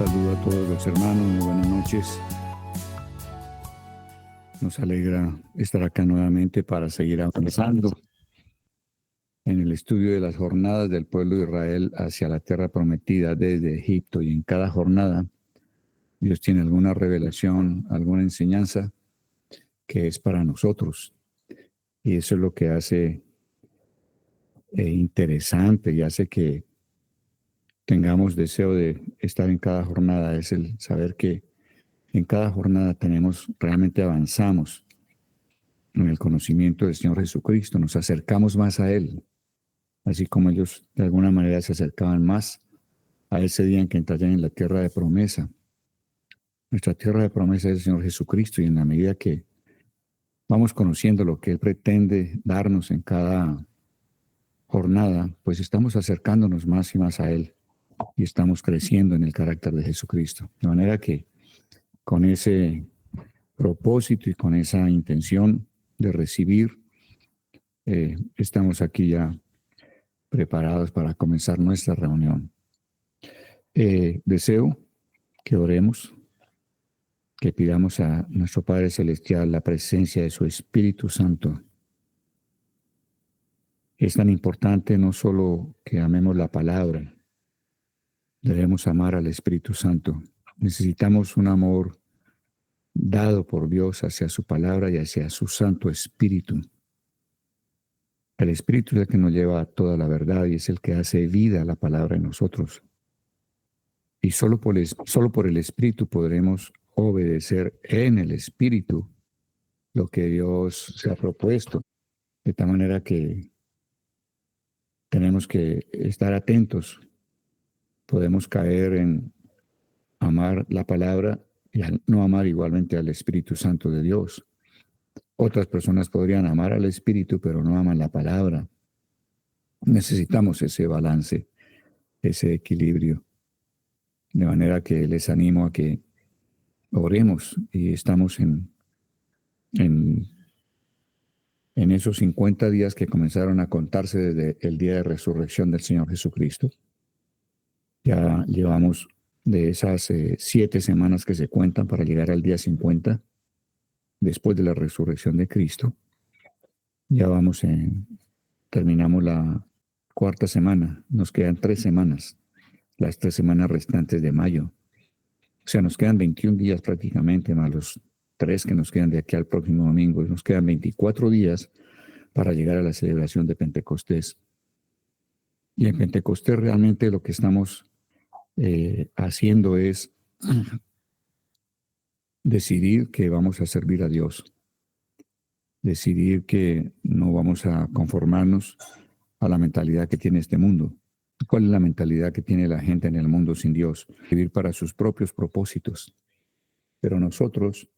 Saludo a todos los hermanos, muy buenas noches. Nos alegra estar acá nuevamente para seguir avanzando en el estudio de las jornadas del pueblo de Israel hacia la tierra prometida desde Egipto. Y en cada jornada Dios tiene alguna revelación, alguna enseñanza que es para nosotros. Y eso es lo que hace interesante y hace que tengamos deseo de estar en cada jornada. Es el saber que en cada jornada realmente avanzamos en el conocimiento del Señor Jesucristo, nos acercamos más a Él, así como ellos de alguna manera se acercaban más a ese día en que entrarían en la tierra de promesa. Nuestra tierra de promesa es el Señor Jesucristo, y en la medida que vamos conociendo lo que Él pretende darnos en cada jornada, pues estamos acercándonos más y más a Él y estamos creciendo en el carácter de Jesucristo. De manera que con ese propósito y con esa intención de recibir, estamos aquí ya preparados para comenzar nuestra reunión. Deseo que oremos, que pidamos a nuestro Padre Celestial la presencia de su Espíritu Santo. Es tan importante no solo que amemos la palabra, debemos amar al Espíritu Santo. Necesitamos un amor dado por Dios hacia su palabra y hacia su Santo Espíritu. El Espíritu es el que nos lleva a toda la verdad y es el que hace vida a la palabra en nosotros. Y solo por el Espíritu podremos obedecer en el Espíritu lo que Dios se ha propuesto. De tal manera que tenemos que estar atentos. Podemos caer en amar la palabra y no amar igualmente al Espíritu Santo de Dios. Otras personas podrían amar al Espíritu, pero no aman la palabra. Necesitamos ese balance, ese equilibrio. De manera que les animo a que oremos y estamos en esos 50 días que comenzaron a contarse desde el día de resurrección del Señor Jesucristo. Ya llevamos de esas 7 semanas que se cuentan para llegar al día 50, después de la resurrección de Cristo. Ya terminamos la 4ª semana, nos quedan 3 semanas, las 3 semanas restantes de mayo. O sea, nos quedan 21 días prácticamente, más los 3 que nos quedan de aquí al próximo domingo. Nos quedan 24 días para llegar a la celebración de Pentecostés. Y en Pentecostés realmente lo que estamos haciendo es decidir que vamos a servir a Dios. Decidir que no vamos a conformarnos a la mentalidad que tiene este mundo. ¿Cuál es la mentalidad que tiene la gente en el mundo sin Dios? Vivir para sus propios propósitos. Pero nosotros,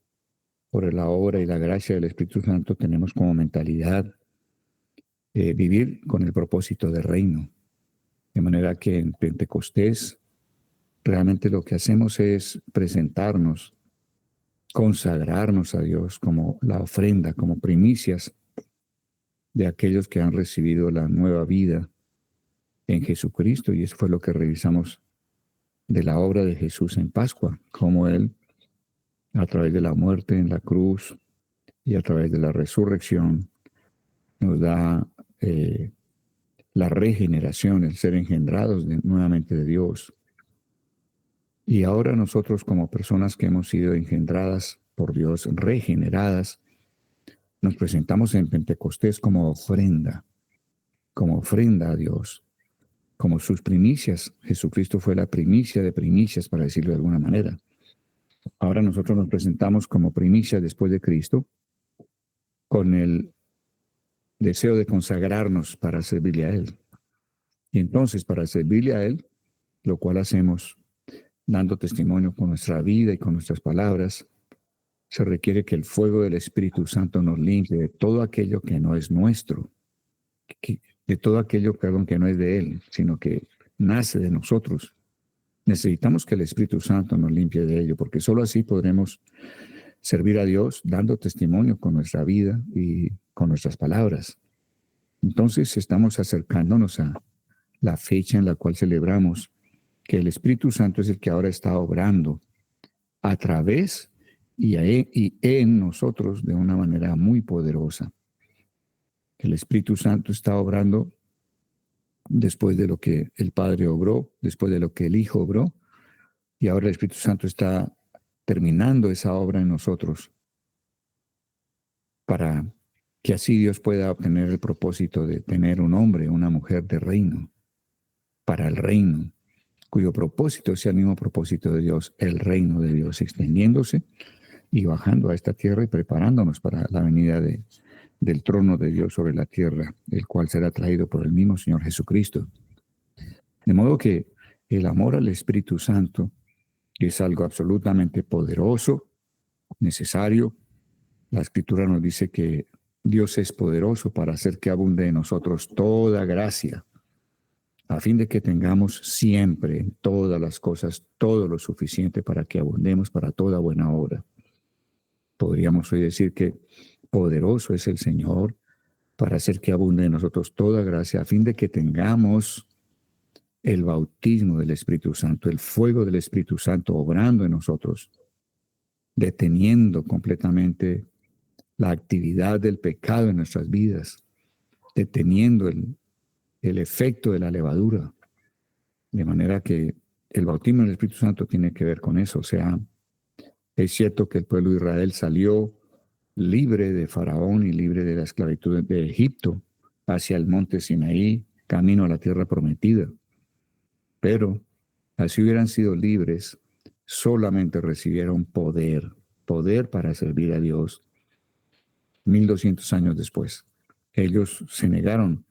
por la obra y la gracia del Espíritu Santo, tenemos como mentalidad vivir con el propósito del reino. De manera que en Pentecostés realmente lo que hacemos es presentarnos, consagrarnos a Dios como la ofrenda, como primicias de aquellos que han recibido la nueva vida en Jesucristo. Y eso fue lo que revisamos de la obra de Jesús en Pascua, como Él, a través de la muerte en la cruz y a través de la resurrección, nos da la regeneración, el ser engendrados nuevamente de Dios. Y ahora nosotros, como personas que hemos sido engendradas por Dios, regeneradas, nos presentamos en Pentecostés como ofrenda a Dios, como sus primicias. Jesucristo fue la primicia de primicias, para decirlo de alguna manera. Ahora nosotros nos presentamos como primicia después de Cristo, con el deseo de consagrarnos para servirle a Él. Y entonces, para servirle a Él, lo cual hacemos dando testimonio con nuestra vida y con nuestras palabras, se requiere que el fuego del Espíritu Santo nos limpie de todo aquello que no es nuestro, de todo aquello, que no es de Él, sino que nace de nosotros. Necesitamos que el Espíritu Santo nos limpie de ello, porque solo así podremos servir a Dios dando testimonio con nuestra vida y con nuestras palabras. Entonces estamos acercándonos a la fecha en la cual celebramos que el Espíritu Santo es el que ahora está obrando a través y en nosotros de una manera muy poderosa. El Espíritu Santo está obrando después de lo que el Padre obró, después de lo que el Hijo obró, y ahora el Espíritu Santo está terminando esa obra en nosotros para que así Dios pueda obtener el propósito de tener un hombre, una mujer de reino, para el reino, cuyo propósito sea el mismo propósito de Dios, el reino de Dios, extendiéndose y bajando a esta tierra y preparándonos para la venida del trono de Dios sobre la tierra, el cual será traído por el mismo Señor Jesucristo. De modo que el amor al Espíritu Santo es algo absolutamente poderoso, necesario. La Escritura nos dice que Dios es poderoso para hacer que abunde en nosotros toda gracia, a fin de que tengamos siempre en todas las cosas todo lo suficiente para que abundemos para toda buena obra. Podríamos hoy decir que poderoso es el Señor para hacer que abunde en nosotros toda gracia, a fin de que tengamos el bautismo del Espíritu Santo, el fuego del Espíritu Santo obrando en nosotros, deteniendo completamente la actividad del pecado en nuestras vidas, deteniendo el efecto de la levadura. De manera que el bautismo del Espíritu Santo tiene que ver con eso. O sea, es cierto que el pueblo de Israel salió libre de Faraón y libre de la esclavitud de Egipto hacia el monte Sinaí, camino a la tierra prometida. Pero así hubieran sido libres, solamente recibieron poder para servir a Dios 1200 años después. Ellos se negaron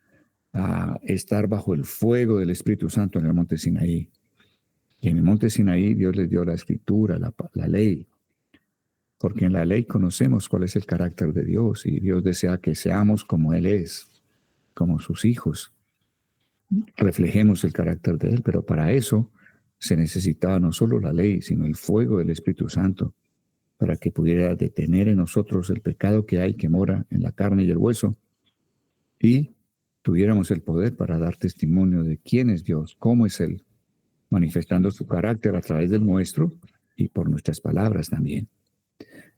a estar bajo el fuego del Espíritu Santo en el monte Sinaí. Y en el monte Sinaí Dios les dio la escritura, la ley, porque en la ley conocemos cuál es el carácter de Dios y Dios desea que seamos como Él es, como sus hijos. Reflejemos el carácter de Él, pero para eso se necesitaba no solo la ley, sino el fuego del Espíritu Santo, para que pudiera detener en nosotros el pecado que hay, que mora en la carne y el hueso, y tuviéramos el poder para dar testimonio de quién es Dios, cómo es Él, manifestando su carácter a través del nuestro y por nuestras palabras también.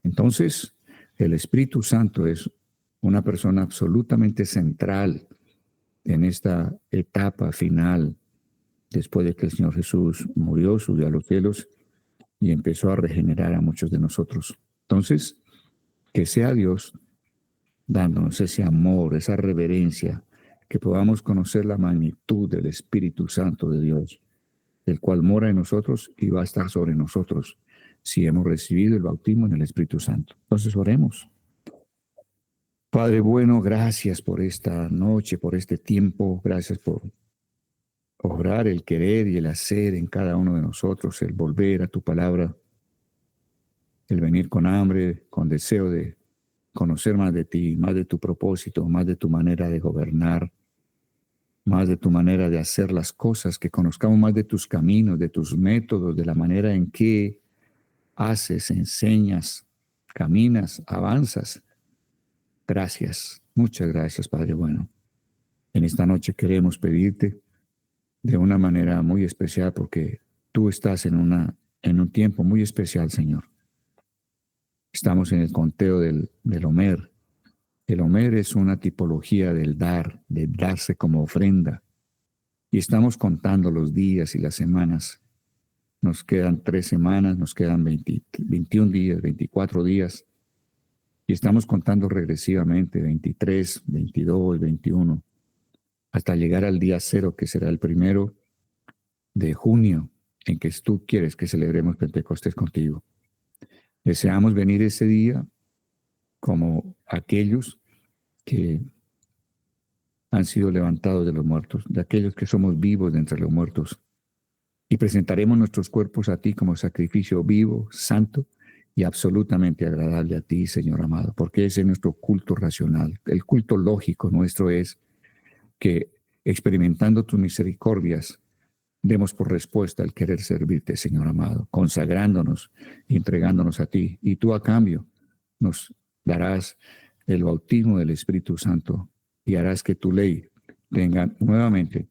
Entonces, el Espíritu Santo es una persona absolutamente central en esta etapa final, después de que el Señor Jesús murió, subió a los cielos y empezó a regenerar a muchos de nosotros. Entonces, que sea Dios dándonos ese amor, esa reverencia, que podamos conocer la magnitud del Espíritu Santo de Dios, el cual mora en nosotros y va a estar sobre nosotros si hemos recibido el bautismo en el Espíritu Santo. Entonces oremos. Padre bueno, gracias por esta noche, por este tiempo, gracias por obrar el querer y el hacer en cada uno de nosotros, el volver a tu palabra, el venir con hambre, con deseo de conocer más de ti, más de tu propósito, más de tu manera de gobernar, más de tu manera de hacer las cosas, que conozcamos más de tus caminos, de tus métodos, de la manera en que haces, enseñas, caminas, avanzas. Gracias, muchas gracias, Padre bueno. En esta noche queremos pedirte de una manera muy especial porque tú estás en un tiempo muy especial, Señor. Estamos en el conteo del Omer. El Omer es una tipología del dar, de darse como ofrenda. Y estamos contando los días y las semanas. Nos quedan 3 semanas, nos quedan 21 días, 24 días. Y estamos contando regresivamente, 23, 22, 21, hasta llegar al día 0, que será el 1 de junio, en que tú quieres que celebremos Pentecostés contigo. Deseamos venir ese día como aquellos que han sido levantados de los muertos, de aquellos que somos vivos de entre los muertos, y presentaremos nuestros cuerpos a ti como sacrificio vivo, santo y absolutamente agradable a ti, Señor amado, porque ese es nuestro culto racional. El culto lógico nuestro es que, experimentando tus misericordias, demos por respuesta al querer servirte, Señor amado, consagrándonos y entregándonos a ti. Y tú a cambio nos darás el bautismo del Espíritu Santo y harás que tu ley tenga nuevamente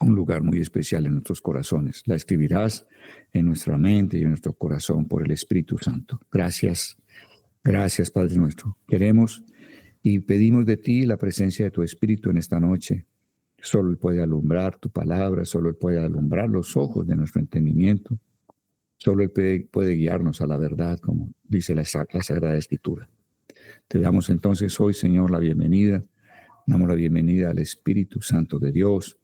un lugar muy especial en nuestros corazones. La escribirás en nuestra mente y en nuestro corazón por el Espíritu Santo. Gracias, gracias, Padre nuestro. Queremos y pedimos de ti la presencia de tu Espíritu en esta noche. Solo Él puede alumbrar tu palabra, solo Él puede alumbrar los ojos de nuestro entendimiento, solo Él puede guiarnos a la verdad, como dice la Sagrada Escritura. Te damos entonces hoy, Señor, la bienvenida. Damos la bienvenida al Espíritu Santo de Dios.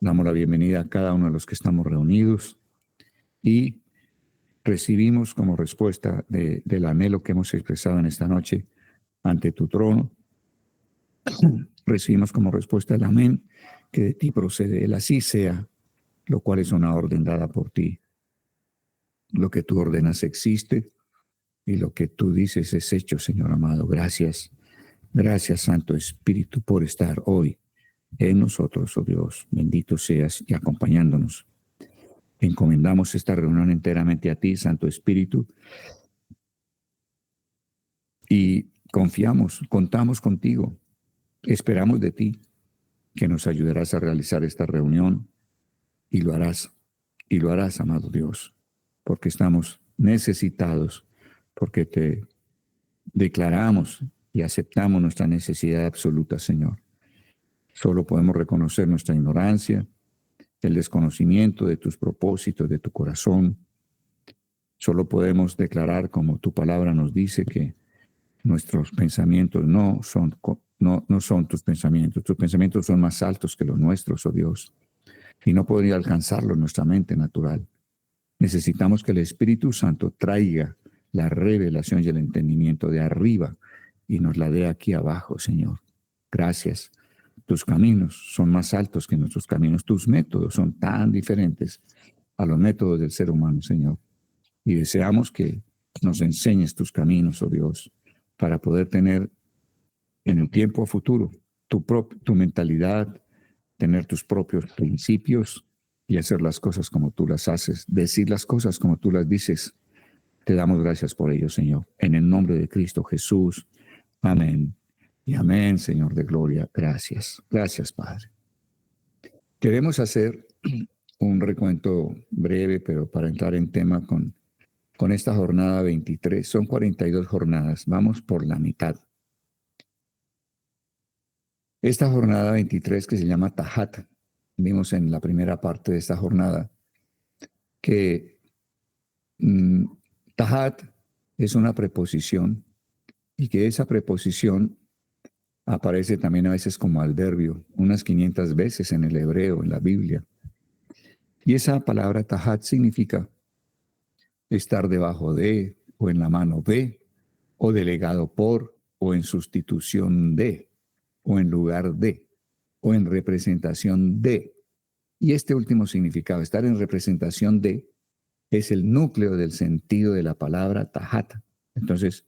Damos la bienvenida a cada uno de los que estamos reunidos y recibimos como respuesta del anhelo que hemos expresado en esta noche ante tu trono. Recibimos como respuesta el amén, que de ti procede, el así sea, lo cual es una orden dada por ti. Lo que tú ordenas existe y lo que tú dices es hecho, Señor amado. Gracias, gracias, Santo Espíritu, por estar hoy en nosotros, oh Dios. Bendito seas y acompañándonos. Encomendamos esta reunión enteramente a ti, Santo Espíritu, y confiamos, contamos contigo, esperamos de ti que nos ayudarás a realizar esta reunión y lo harás, amado Dios, porque estamos necesitados, porque te declaramos y aceptamos nuestra necesidad absoluta, Señor. Solo podemos reconocer nuestra ignorancia, el desconocimiento de tus propósitos, de tu corazón. Solo podemos declarar, como tu palabra nos dice, que nuestros pensamientos no son tus pensamientos son más altos que los nuestros, oh Dios, y no podría alcanzarlo en nuestra mente natural. Necesitamos que el Espíritu Santo traiga la revelación y el entendimiento de arriba y nos la dé aquí abajo, Señor. Gracias. Tus caminos son más altos que nuestros caminos. Tus métodos son tan diferentes a los métodos del ser humano, Señor. Y deseamos que nos enseñes tus caminos, oh Dios, para poder tener en el tiempo futuro tu mentalidad, tener tus propios principios y hacer las cosas como tú las haces, decir las cosas como tú las dices. Te damos gracias por ello, Señor. En el nombre de Cristo Jesús. Amén. Y amén, Señor de gloria. Gracias. Gracias, Padre. Queremos hacer un recuento breve, pero para entrar en tema con esta jornada 23. Son 42 jornadas. Vamos por la mitad. Esta jornada 23 que se llama Tahat, vimos en la primera parte de esta jornada que Tahat es una preposición y que esa preposición aparece también a veces como adverbio, unas 500 veces en el hebreo, en la Biblia. Y esa palabra Tahat significa estar debajo de, o en la mano de, o delegado por, o en sustitución de, o en lugar de, o en representación de. Y este último significado, estar en representación de, es el núcleo del sentido de la palabra Tahat. Entonces,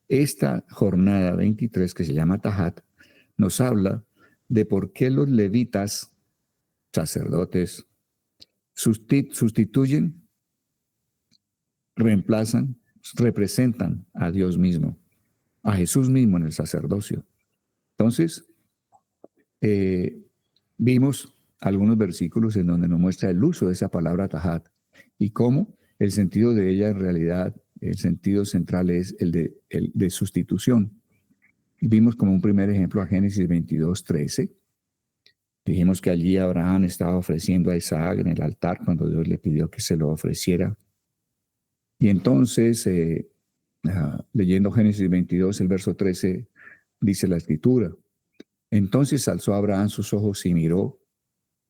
esta jornada 23 que se llama Tahat nos habla de por qué los levitas, sacerdotes, sustituyen, reemplazan, representan a Dios mismo, a Jesús mismo en el sacerdocio. Entonces, vimos algunos versículos en donde nos muestra el uso de esa palabra Tahat y cómo el sentido de ella en realidad, el sentido central es el de sustitución. Vimos como un primer ejemplo a Génesis 22:13. Dijimos que allí Abraham estaba ofreciendo a Isaac en el altar cuando Dios le pidió que se lo ofreciera. Y entonces, leyendo Génesis 22, el verso 13, dice la Escritura: entonces alzó Abraham sus ojos y miró,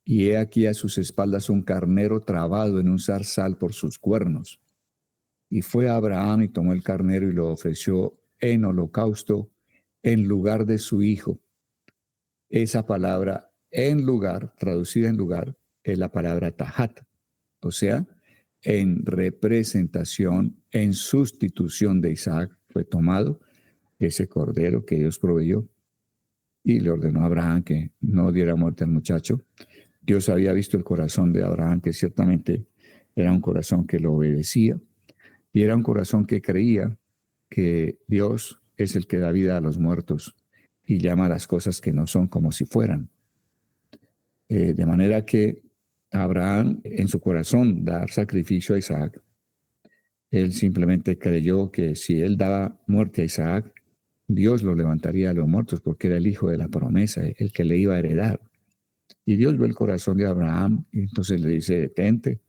y he aquí a sus espaldas un carnero trabado en un zarzal por sus cuernos. Y fue Abraham y tomó el carnero y lo ofreció en holocausto en lugar de su hijo. Esa palabra en lugar, traducida en lugar, es la palabra Tahat, o sea, en representación, en sustitución de Isaac, fue tomado ese cordero que Dios proveyó y le ordenó a Abraham que no diera muerte al muchacho. Dios había visto el corazón de Abraham, que ciertamente era un corazón que lo obedecía y era un corazón que creía que Dios es el que da vida a los muertos y llama a las cosas que no son como si fueran. De manera que Abraham, en su corazón, dar sacrificio a Isaac, él simplemente creyó que si él daba muerte a Isaac, Dios lo levantaría a los muertos porque era el hijo de la promesa, el que le iba a heredar. Y Dios ve el corazón de Abraham y entonces le dice, detente,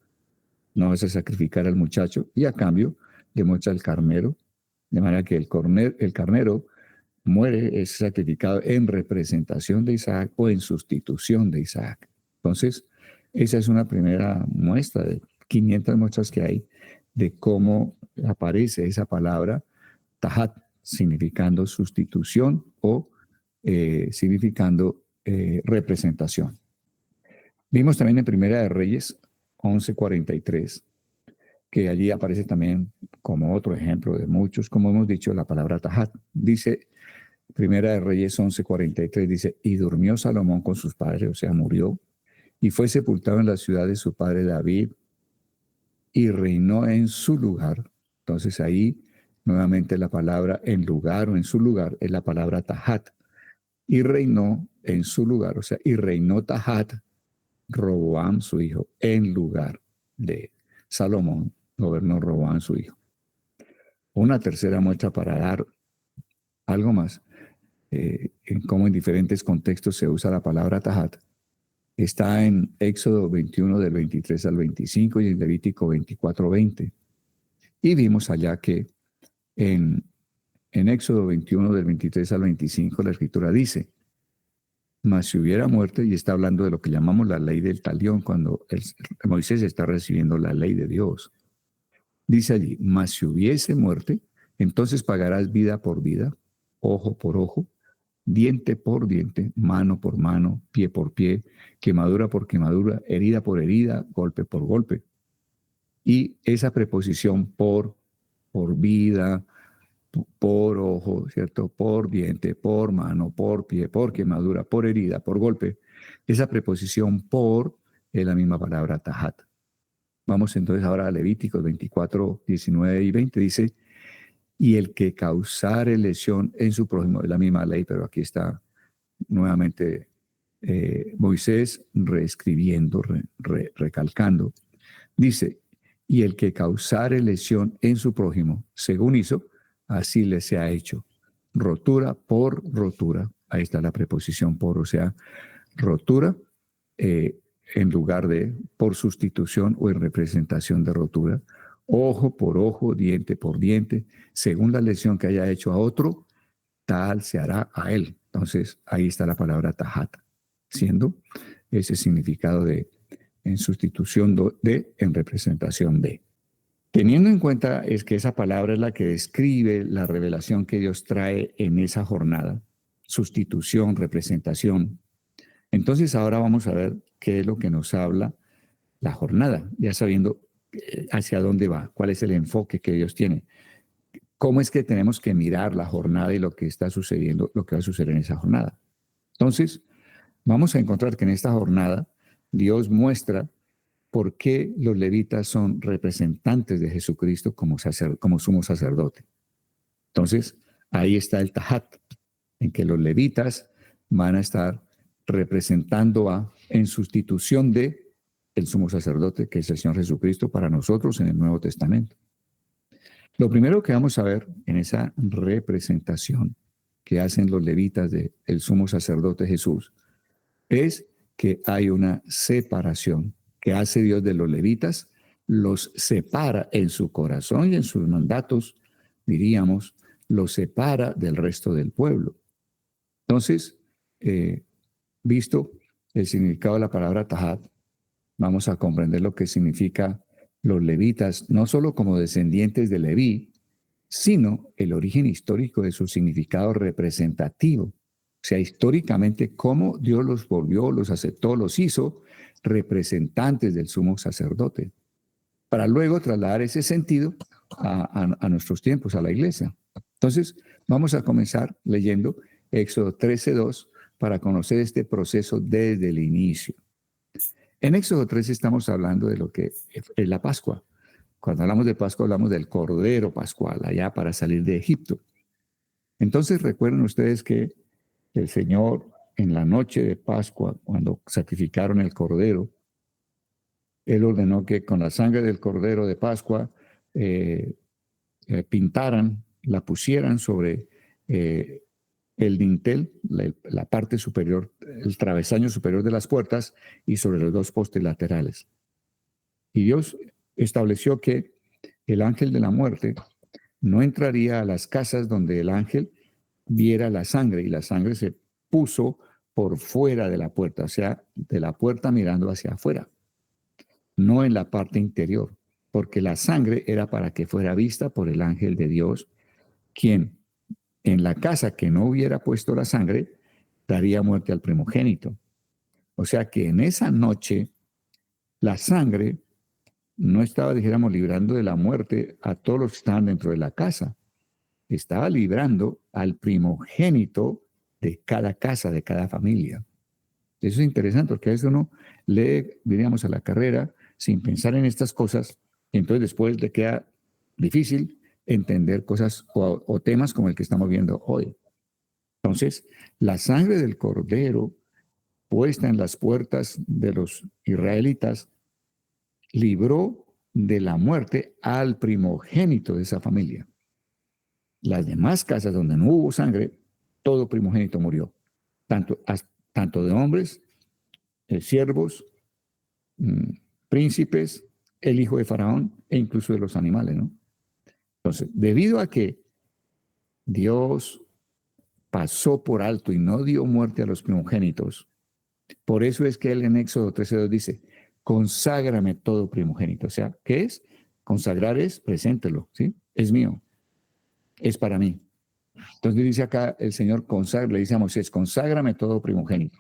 no vas a sacrificar al muchacho y a cambio le muestra el carnero, de manera que el carnero muere, es sacrificado en representación de Isaac o en sustitución de Isaac. Entonces, esa es una primera muestra de 500 muestras que hay de cómo aparece esa palabra tahat, significando sustitución o significando representación. Vimos también en Primera de Reyes 11:43, que allí aparece también como otro ejemplo de muchos, como hemos dicho, la palabra tahat. Dice Primera de Reyes 11:43, dice, y durmió Salomón con sus padres, o sea, murió, y fue sepultado en la ciudad de su padre David, y reinó en su lugar. Entonces ahí nuevamente la palabra en lugar o en su lugar es la palabra tahat. Y reinó en su lugar, o sea, y reinó Tahat, Roboam su hijo, en lugar de Salomón, gobernó Roboam su hijo. Una tercera muestra para dar algo más, en cómo en diferentes contextos se usa la palabra Tahat, está en Éxodo 21 del 23 al 25 y en Levítico 24:20. Y vimos allá que en Éxodo 21 del 23 al 25 la escritura dice, mas si hubiera muerte, y está hablando de lo que llamamos la ley del talión, cuando Moisés está recibiendo la ley de Dios. Dice allí, mas si hubiese muerte, entonces pagarás vida por vida, ojo por ojo, diente por diente, mano por mano, pie por pie, quemadura por quemadura, herida por herida, golpe por golpe. Y esa preposición por vida, por ojo, ¿cierto? Por diente, por mano, por pie, por quemadura, por herida, por golpe. Esa preposición por es la misma palabra tahat. Vamos entonces ahora a Levíticos 24, 19 y 20. Dice, y el que causare lesión en su prójimo, es la misma ley, pero aquí está nuevamente Moisés reescribiendo, recalcando. Dice, y el que causare lesión en su prójimo, según hizo, así le sea hecho. Rotura por rotura. Ahí está la preposición por, o sea, rotura en lugar de por sustitución o en representación de rotura. Ojo por ojo, diente por diente. Según la lesión que haya hecho a otro, tal se hará a él. Entonces, ahí está la palabra tahat, siendo ese significado de en sustitución de, en representación de. Teniendo en cuenta es que esa palabra es la que describe la revelación que Dios trae en esa jornada, sustitución, representación. Entonces ahora vamos a ver qué es lo que nos habla la jornada, ya sabiendo hacia dónde va, cuál es el enfoque que Dios tiene. ¿Cómo es que tenemos que mirar la jornada y lo que está sucediendo, lo que va a suceder en esa jornada? Entonces, vamos a encontrar que en esta jornada Dios muestra por qué los levitas son representantes de Jesucristo como sumo sacerdote. Entonces, ahí está el tahat, en que los levitas van a estar representando en sustitución de el sumo sacerdote, que es el Señor Jesucristo, para nosotros en el Nuevo Testamento. Lo primero que vamos a ver en esa representación que hacen los levitas del sumo sacerdote Jesús es que hay una separación que hace Dios de los levitas, los separa en su corazón y en sus mandatos, diríamos, los separa del resto del pueblo. Entonces, visto el significado de la palabra tahat, vamos a comprender lo que significa los levitas, no solo como descendientes de Leví, sino el origen histórico de su significado representativo. O sea, históricamente, cómo Dios los volvió, los aceptó, los hizo representantes del sumo sacerdote, para luego trasladar ese sentido a nuestros tiempos, a la iglesia. Entonces, vamos a comenzar leyendo Éxodo 13:2 para conocer este proceso desde el inicio. En Éxodo 13 estamos hablando de lo que es la Pascua. Cuando hablamos de Pascua, hablamos del Cordero Pascual, allá para salir de Egipto. Entonces, recuerden ustedes que el Señor en la noche de Pascua, cuando sacrificaron el cordero, él ordenó que con la sangre del cordero de Pascua pintaran, la pusieran sobre el dintel, la parte superior, el travesaño superior de las puertas y sobre los dos postes laterales. Y Dios estableció que el ángel de la muerte no entraría a las casas donde el ángel viera la sangre, y la sangre se puso por fuera de la puerta, o sea, de la puerta mirando hacia afuera, no en la parte interior, porque la sangre era para que fuera vista por el ángel de Dios, quien en la casa que no hubiera puesto la sangre daría muerte al primogénito. O sea que en esa noche la sangre no estaba, dijéramos, librando de la muerte a todos los que estaban dentro de la casa, estaba librando al primogénito de cada casa, de cada familia. Eso es interesante porque a veces uno lee, diríamos, a la carrera sin pensar en estas cosas, y entonces después le queda difícil entender cosas o temas como el que estamos viendo hoy. Entonces, la sangre del cordero puesta en las puertas de los israelitas libró de la muerte al primogénito de esa familia. Las demás casas donde no hubo sangre, todo primogénito murió, tanto de hombres, siervos, príncipes, el hijo de Faraón e incluso de los animales, ¿no? Entonces, debido a que Dios pasó por alto y no dio muerte a los primogénitos, por eso es que él en Éxodo 13:2 dice, conságrame todo primogénito. O sea, ¿qué es? Consagrar es, preséntelo, ¿sí? Es mío, es para mí. Entonces dice acá el Señor, le dice a Moisés, conságrame todo primogénito.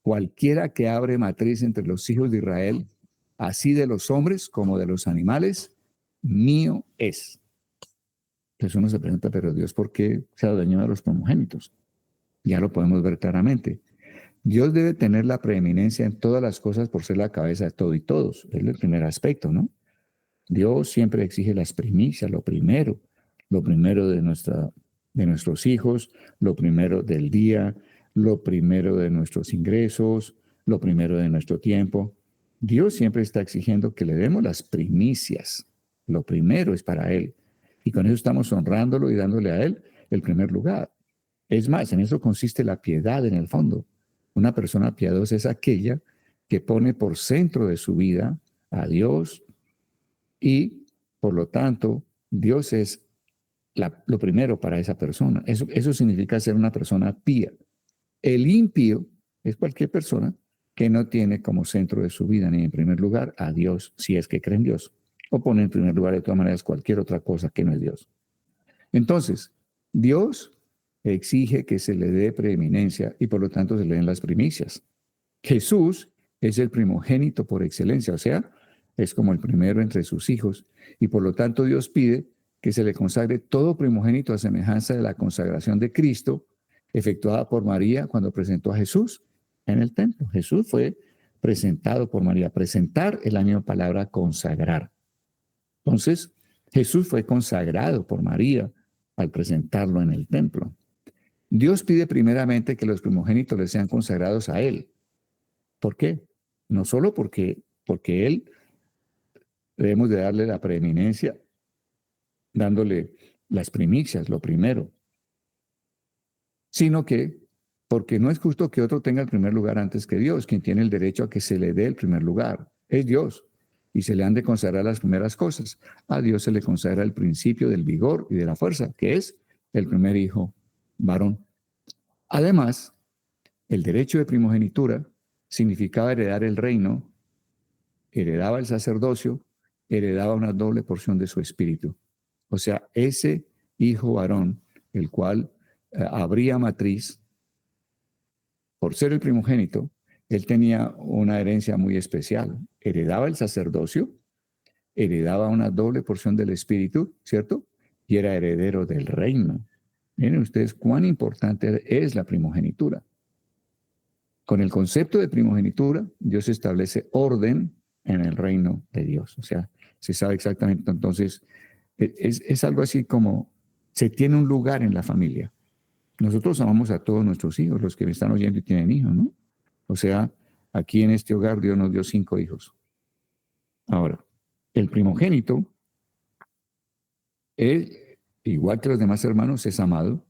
Cualquiera que abre matriz entre los hijos de Israel, así de los hombres como de los animales, mío es. Entonces uno se pregunta, pero Dios, ¿por qué se adueñó de los primogénitos? Ya lo podemos ver claramente. Dios debe tener la preeminencia en todas las cosas por ser la cabeza de todo y todos. Es el primer aspecto, ¿no? Dios siempre exige las primicias, lo primero de nuestros hijos, lo primero del día, lo primero de nuestros ingresos, lo primero de nuestro tiempo. Dios siempre está exigiendo que le demos las primicias. Lo primero es para Él. Y con eso estamos honrándolo y dándole a Él el primer lugar. Es más, en eso consiste la piedad en el fondo. Una persona piadosa es aquella que pone por centro de su vida a Dios y, por lo tanto, Dios es lo primero para esa persona. Eso significa ser una persona pía. El impío es cualquier persona que no tiene como centro de su vida ni en primer lugar a Dios, si es que cree en Dios, o pone en primer lugar de todas maneras cualquier otra cosa que no es Dios. Entonces, Dios exige que se le dé preeminencia y por lo tanto se le den las primicias. Jesús es el primogénito por excelencia, o sea, es como el primero entre sus hijos y por lo tanto Dios pide que se le consagre todo primogénito a semejanza de la consagración de Cristo efectuada por María cuando presentó a Jesús en el templo. Jesús fue presentado por María. Presentar es la misma palabra consagrar. Entonces, Jesús fue consagrado por María al presentarlo en el templo. Dios pide primeramente que los primogénitos le sean consagrados a Él. ¿Por qué? No solo porque Él debemos de darle la preeminencia, dándole las primicias, lo primero, sino que porque no es justo que otro tenga el primer lugar antes que Dios. Quien tiene el derecho a que se le dé el primer lugar es Dios, y se le han de consagrar las primeras cosas. A Dios se le consagra el principio del vigor y de la fuerza, que es el primer hijo varón. Además, el derecho de primogenitura significaba heredar el reino, heredaba el sacerdocio, heredaba una doble porción de su espíritu. O sea, ese hijo varón, el cual habría matriz, por ser el primogénito, él tenía una herencia muy especial. Heredaba el sacerdocio, heredaba una doble porción del espíritu, ¿cierto? Y era heredero del reino. Miren ustedes cuán importante es la primogenitura. Con el concepto de primogenitura, Dios establece orden en el reino de Dios. O sea, se sabe exactamente. Entonces, es algo así como se tiene un lugar en la familia. Nosotros amamos a todos nuestros hijos, los que me están oyendo y tienen hijos, ¿no? O sea, aquí en este hogar Dios nos dio 5 hijos. Ahora, el primogénito, él, igual que los demás hermanos, es amado.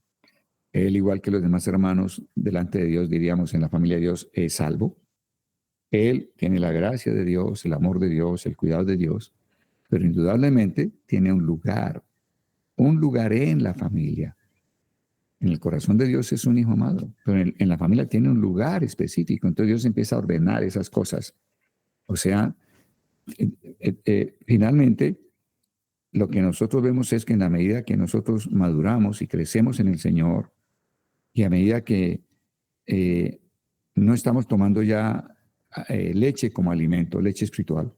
Él, igual que los demás hermanos, delante de Dios, diríamos, en la familia de Dios, es salvo. Él tiene la gracia de Dios, el amor de Dios, el cuidado de Dios, pero indudablemente tiene un lugar en la familia. En el corazón de Dios es un hijo amado, pero en la familia tiene un lugar específico. Entonces Dios empieza a ordenar esas cosas. O sea, finalmente, lo que nosotros vemos es que en la medida que nosotros maduramos y crecemos en el Señor, y a medida que no estamos tomando ya leche como alimento, leche espiritual,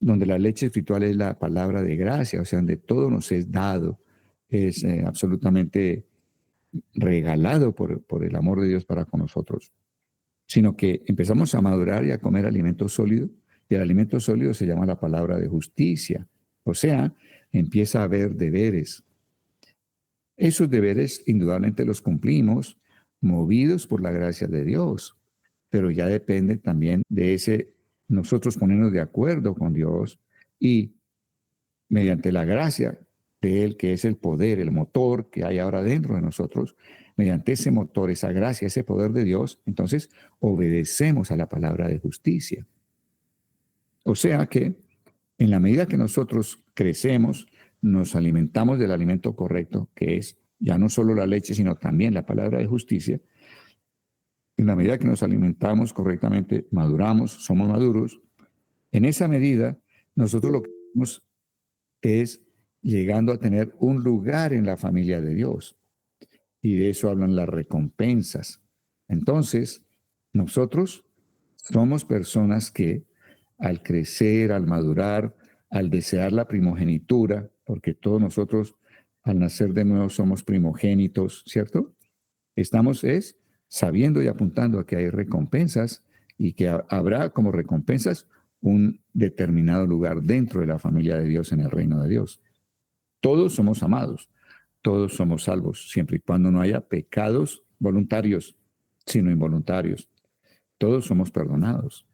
donde la leche espiritual es la palabra de gracia, o sea, donde todo nos es dado, es absolutamente regalado por el amor de Dios para con nosotros, sino que empezamos a madurar y a comer alimento sólido, y el alimento sólido se llama la palabra de justicia, o sea, empieza a haber deberes. Esos deberes indudablemente los cumplimos, movidos por la gracia de Dios, pero ya depende también de nosotros ponernos de acuerdo con Dios y mediante la gracia de Él, que es el poder, el motor que hay ahora dentro de nosotros, mediante ese motor, esa gracia, ese poder de Dios, entonces obedecemos a la palabra de justicia. O sea que en la medida que nosotros crecemos, nos alimentamos del alimento correcto, que es ya no solo la leche, sino también la palabra de justicia. En la medida que nos alimentamos correctamente, maduramos, somos maduros. En esa medida, nosotros lo que hacemos es llegando a tener un lugar en la familia de Dios. Y de eso hablan las recompensas. Entonces, nosotros somos personas que al crecer, al madurar, al desear la primogenitura, porque todos nosotros al nacer de nuevo somos primogénitos, ¿cierto? Estamos sabiendo y apuntando a que hay recompensas y que habrá como recompensas un determinado lugar dentro de la familia de Dios en el reino de Dios. Todos somos amados, todos somos salvos, siempre y cuando no haya pecados voluntarios, sino involuntarios. Todos somos perdonados,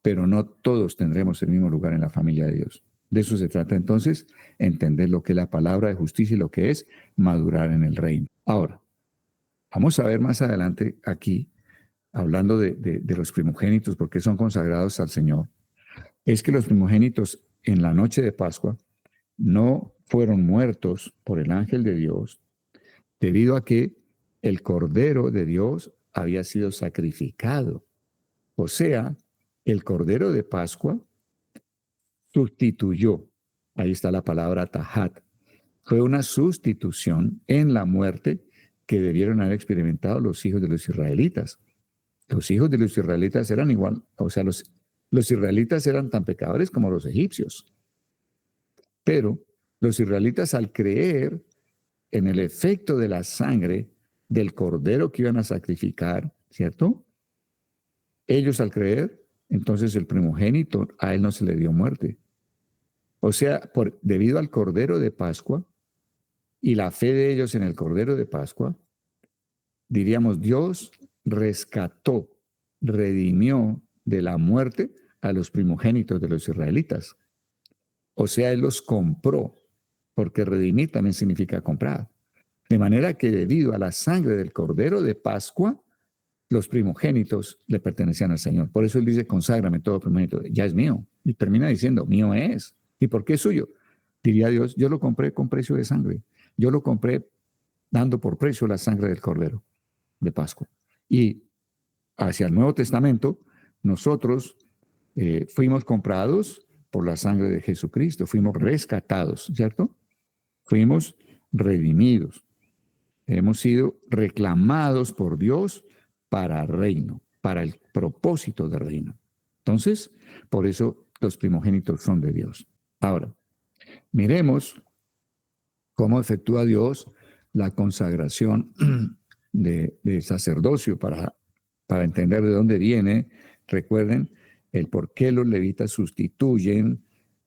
pero no todos tendremos el mismo lugar en la familia de Dios. De eso se trata entonces, entender lo que es la palabra de justicia y lo que es madurar en el reino. Ahora, vamos a ver más adelante aquí, hablando de los primogénitos, porque son consagrados al Señor, es que los primogénitos en la noche de Pascua no fueron muertos por el ángel de Dios, debido a que el Cordero de Dios había sido sacrificado. O sea, el Cordero de Pascua sustituyó, ahí está la palabra tahat, fue una sustitución en la muerte que debieron haber experimentado los hijos de los israelitas. Los hijos de los israelitas eran igual, o sea, los israelitas eran tan pecadores como los egipcios. Pero los israelitas, al creer en el efecto de la sangre del cordero que iban a sacrificar, ¿cierto? Ellos al creer, entonces el primogénito, a él no se le dio muerte. O sea, debido al cordero de Pascua y la fe de ellos en el cordero de Pascua, diríamos, Dios rescató, redimió de la muerte a los primogénitos de los israelitas. O sea, Él los compró, porque redimir también significa comprar. De manera que debido a la sangre del Cordero de Pascua, los primogénitos le pertenecían al Señor. Por eso Él dice, conságrame todo primogénito, ya es mío. Y termina diciendo, mío es. ¿Y por qué es suyo? Diría Dios, yo lo compré con precio de sangre. Yo lo compré dando por precio la sangre del Cordero de Pascua. Y hacia el Nuevo Testamento, nosotros fuimos comprados por la sangre de Jesucristo, fuimos rescatados, ¿cierto? Fuimos redimidos. Hemos sido reclamados por Dios para reino, para el propósito de reino. Entonces, por eso los primogénitos son de Dios. Ahora, miremos cómo efectúa Dios la consagración de sacerdocio para entender de dónde viene. Recuerden el por qué los levitas sustituyen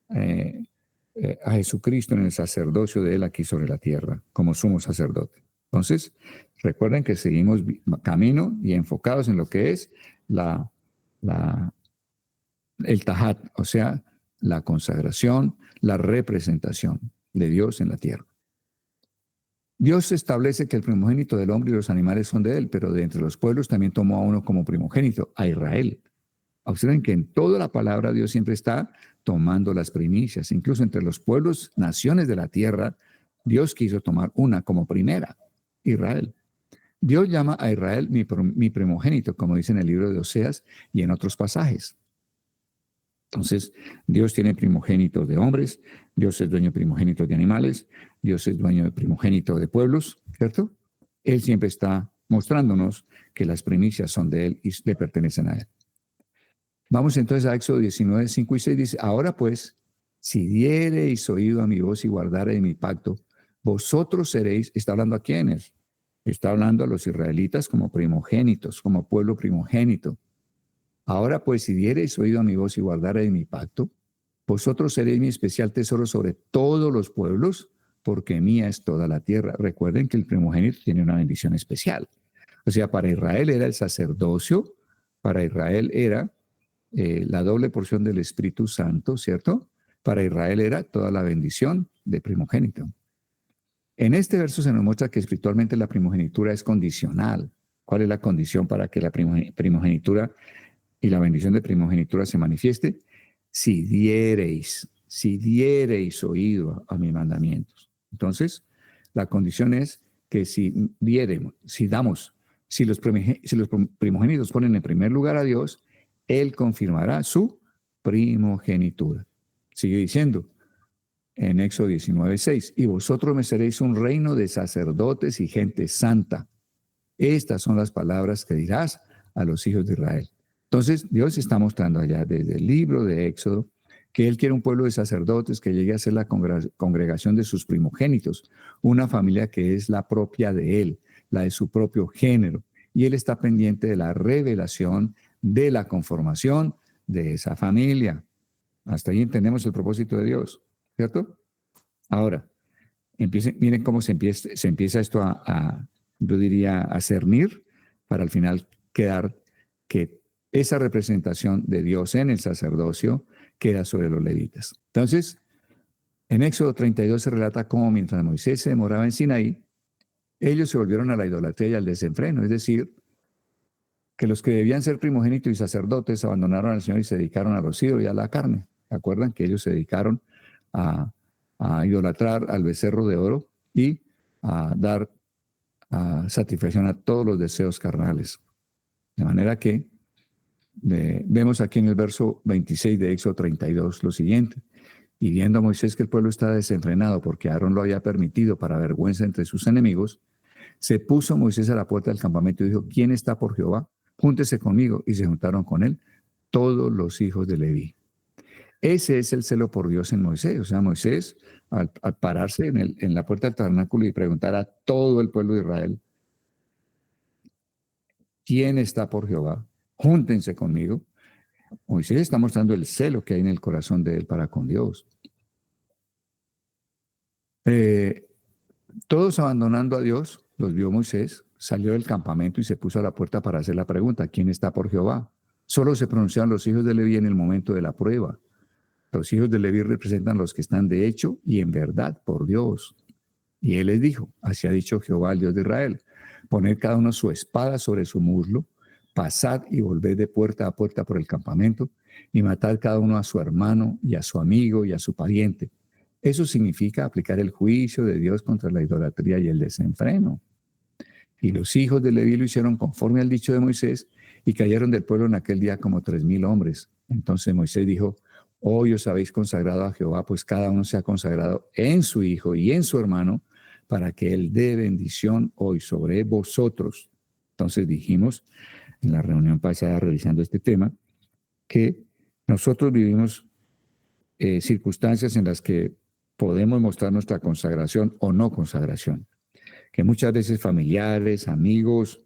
a Jesucristo en el sacerdocio de él aquí sobre la tierra, como sumo sacerdote. Entonces, recuerden que seguimos camino y enfocados en lo que es el tajat, o sea, la consagración, la representación de Dios en la tierra. Dios establece que el primogénito del hombre y los animales son de él, pero de entre los pueblos también tomó a uno como primogénito, a Israel. Observen que en toda la palabra Dios siempre está tomando las primicias. Incluso entre los pueblos, naciones de la tierra, Dios quiso tomar una como primera, Israel. Dios llama a Israel mi primogénito, como dice en el libro de Oseas y en otros pasajes. Entonces, Dios tiene primogénitos de hombres, Dios es dueño primogénito de animales, Dios es dueño de primogénito de pueblos, ¿cierto? Él siempre está mostrándonos que las primicias son de Él y le pertenecen a Él. Vamos entonces a Éxodo 19, 5 y 6, dice, ahora pues, si diereis oído a mi voz y guardareis mi pacto, vosotros seréis, ¿está hablando a quiénes? Está hablando a los israelitas como primogénitos, como pueblo primogénito. Ahora pues, si diereis oído a mi voz y guardareis mi pacto, vosotros seréis mi especial tesoro sobre todos los pueblos, porque mía es toda la tierra. Recuerden que el primogénito tiene una bendición especial. O sea, para Israel era el sacerdocio, para Israel era la doble porción del Espíritu Santo, ¿cierto? Para Israel era toda la bendición de primogénito. En este verso se nos muestra que espiritualmente la primogenitura es condicional. ¿Cuál es la condición para que la primogenitura y la bendición de primogenitura se manifieste? Si diereis oído a mis mandamientos. Entonces, la condición es que si los primogénitos ponen en primer lugar a Dios, Él confirmará su primogenitura. Sigue diciendo en Éxodo 19:6, y vosotros me seréis un reino de sacerdotes y gente santa. Estas son las palabras que dirás a los hijos de Israel. Entonces, Dios está mostrando allá desde el libro de Éxodo que Él quiere un pueblo de sacerdotes que llegue a ser la congregación de sus primogénitos, una familia que es la propia de Él, la de su propio género. Y Él está pendiente de la revelación, de la conformación de esa familia. Hasta ahí entendemos el propósito de Dios, ¿cierto? Ahora, miren cómo se empieza esto yo diría, a cernir para al final quedar que esa representación de Dios en el sacerdocio queda sobre los levitas. Entonces, en Éxodo 32 se relata cómo mientras Moisés se demoraba en Sinaí, ellos se volvieron a la idolatría y al desenfreno, es decir, que los que debían ser primogénitos y sacerdotes abandonaron al Señor y se dedicaron a los ídolos y a la carne. ¿Se acuerdan que ellos se dedicaron a idolatrar al becerro de oro y a dar satisfacción a todos los deseos carnales? De manera que vemos aquí en el verso 26 de Éxodo 32 lo siguiente: y viendo a Moisés que el pueblo estaba desenfrenado porque Aarón lo había permitido para vergüenza entre sus enemigos, se puso Moisés a la puerta del campamento y dijo: ¿quién está por Jehová? Júntese conmigo. Y se juntaron con él todos los hijos de Leví. Ese es el celo por Dios en Moisés. O sea, Moisés, al pararse en la puerta del tabernáculo y preguntar a todo el pueblo de Israel: ¿quién está por Jehová? Júntense conmigo. Moisés está mostrando el celo que hay en el corazón de él para con Dios. Todos abandonando a Dios, los vio Moisés, salió del campamento y se puso a la puerta para hacer la pregunta: ¿quién está por Jehová? Solo se pronunciaron los hijos de Leví en el momento de la prueba. Los hijos de Leví representan los que están de hecho y en verdad por Dios. Y él les dijo: así ha dicho Jehová, el Dios de Israel: poned cada uno su espada sobre su muslo, pasad y volved de puerta a puerta por el campamento, y matad cada uno a su hermano y a su amigo y a su pariente. Eso significa aplicar el juicio de Dios contra la idolatría y el desenfreno. Y los hijos de Leví lo hicieron conforme al dicho de Moisés, y cayeron del pueblo en aquel día como 3,000 hombres. Entonces Moisés dijo: hoy os habéis consagrado a Jehová, pues cada uno se ha consagrado en su hijo y en su hermano, para que él dé bendición hoy sobre vosotros. Entonces dijimos en la reunión pasada, revisando este tema, que nosotros vivimos circunstancias en las que podemos mostrar nuestra consagración o no consagración, que muchas veces familiares, amigos,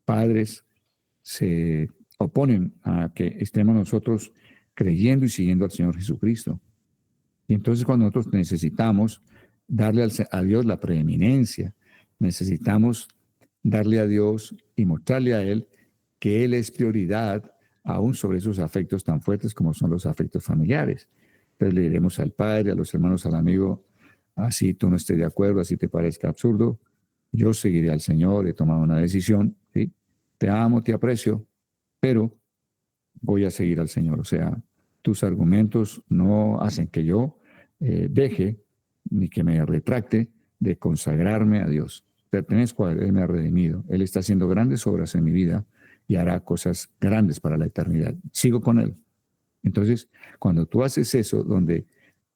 padres se oponen a que estemos nosotros creyendo y siguiendo al Señor Jesucristo. Y entonces cuando nosotros necesitamos darle a Dios la preeminencia. Necesitamos darle a Dios y mostrarle a Él que Él es prioridad aún sobre esos afectos tan fuertes como son los afectos familiares. Entonces le diremos al padre, a los hermanos, al amigo, así tú no estés de acuerdo, así te parezca absurdo, yo seguiré al Señor, he tomado una decisión, ¿sí? Te amo, te aprecio, pero voy a seguir al Señor. O sea, tus argumentos no hacen que yo deje ni que me retracte de consagrarme a Dios. Pertenezco a Él, Él me ha redimido. Él está haciendo grandes obras en mi vida y hará cosas grandes para la eternidad. Sigo con Él. Entonces, cuando tú haces eso, donde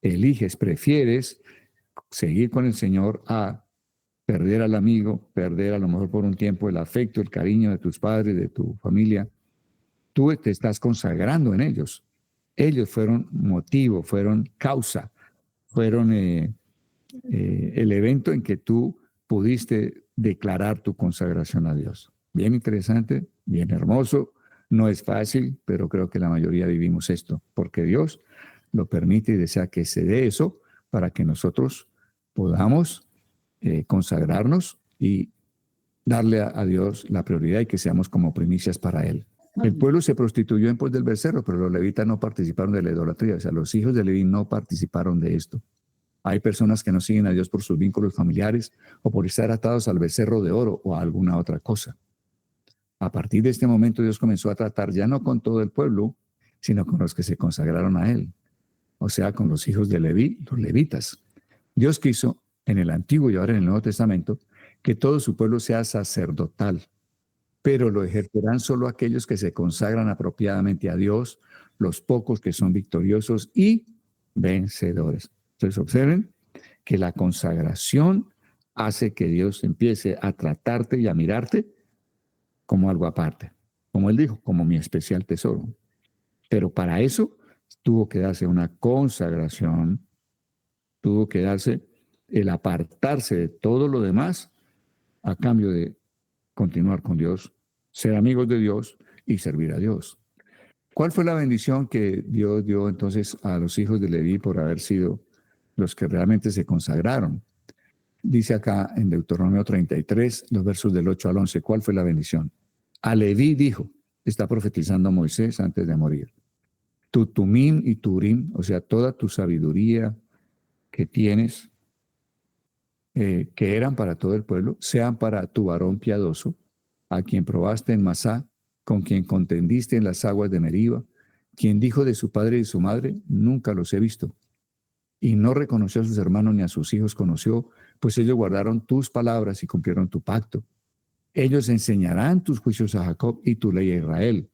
eliges, prefieres seguir con el Señor a perder al amigo, perder a lo mejor por un tiempo el afecto, el cariño de tus padres, de tu familia, tú te estás consagrando en ellos. Ellos fueron motivo, fueron causa, fueron el evento en que tú pudiste declarar tu consagración a Dios. Bien interesante, bien hermoso. No es fácil, pero creo que la mayoría vivimos esto, porque Dios lo permite y desea que se dé eso para que nosotros podamos consagrarnos y darle a Dios la prioridad y que seamos como primicias para Él. El pueblo se prostituyó en pos del becerro, pero los levitas no participaron de la idolatría. O sea, los hijos de Leví no participaron de esto. Hay personas que no siguen a Dios por sus vínculos familiares o por estar atados al becerro de oro o a alguna otra cosa. A partir de este momento Dios comenzó a tratar ya no con todo el pueblo, sino con los que se consagraron a Él. O sea, con los hijos de Leví, los levitas. Dios quiso, en el Antiguo y ahora en el Nuevo Testamento, que todo su pueblo sea sacerdotal, pero lo ejercerán solo aquellos que se consagran apropiadamente a Dios, los pocos que son victoriosos y vencedores. Entonces observen que la consagración hace que Dios empiece a tratarte y a mirarte como algo aparte, como Él dijo, como mi especial tesoro. Pero para eso tuvo que darse una consagración, tuvo que darse el apartarse de todo lo demás a cambio de continuar con Dios, ser amigos de Dios y servir a Dios. ¿Cuál fue la bendición que Dios dio entonces a los hijos de Leví por haber sido los que realmente se consagraron? Dice acá en Deuteronomio 33, los versos del 8 al 11, ¿cuál fue la bendición? A Leví dijo, está profetizando a Moisés antes de morir, tu tumim y tu urim, o sea, toda tu sabiduría que tienes, que eran para todo el pueblo, sean para tu varón piadoso, a quien probaste en Masá, con quien contendiste en las aguas de Meriba, quien dijo de su padre y su madre, nunca los he visto. Y no reconoció a sus hermanos ni a sus hijos conoció, pues ellos guardaron tus palabras y cumplieron tu pacto. Ellos enseñarán tus juicios a Jacob y tu ley a Israel.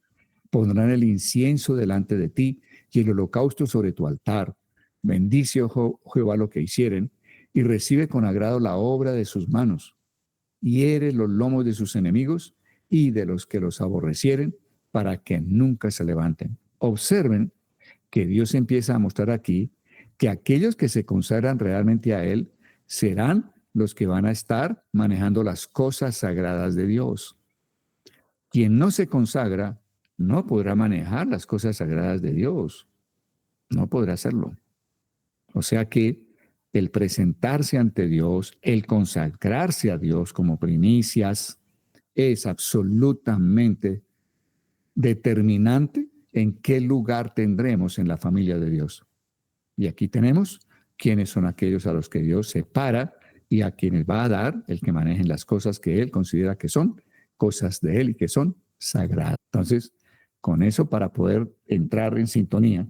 Pondrán el incienso delante de ti y el holocausto sobre tu altar. Bendice, oh Jehová, lo que hicieren, y recibe con agrado la obra de sus manos. Hiere los lomos de sus enemigos y de los que los aborrecieren, para que nunca se levanten. Observen que Dios empieza a mostrar aquí que aquellos que se consagran realmente a Él serán los que van a estar manejando las cosas sagradas de Dios. Quien no se consagra no podrá manejar las cosas sagradas de Dios. No podrá hacerlo. O sea que el presentarse ante Dios, el consagrarse a Dios como primicias, es absolutamente determinante en qué lugar tendremos en la familia de Dios. Y aquí tenemos quiénes son aquellos a los que Dios separa y a quienes va a dar el que manejen las cosas que Él considera que son cosas de Él y que son sagradas. Entonces, con eso, para poder entrar en sintonía,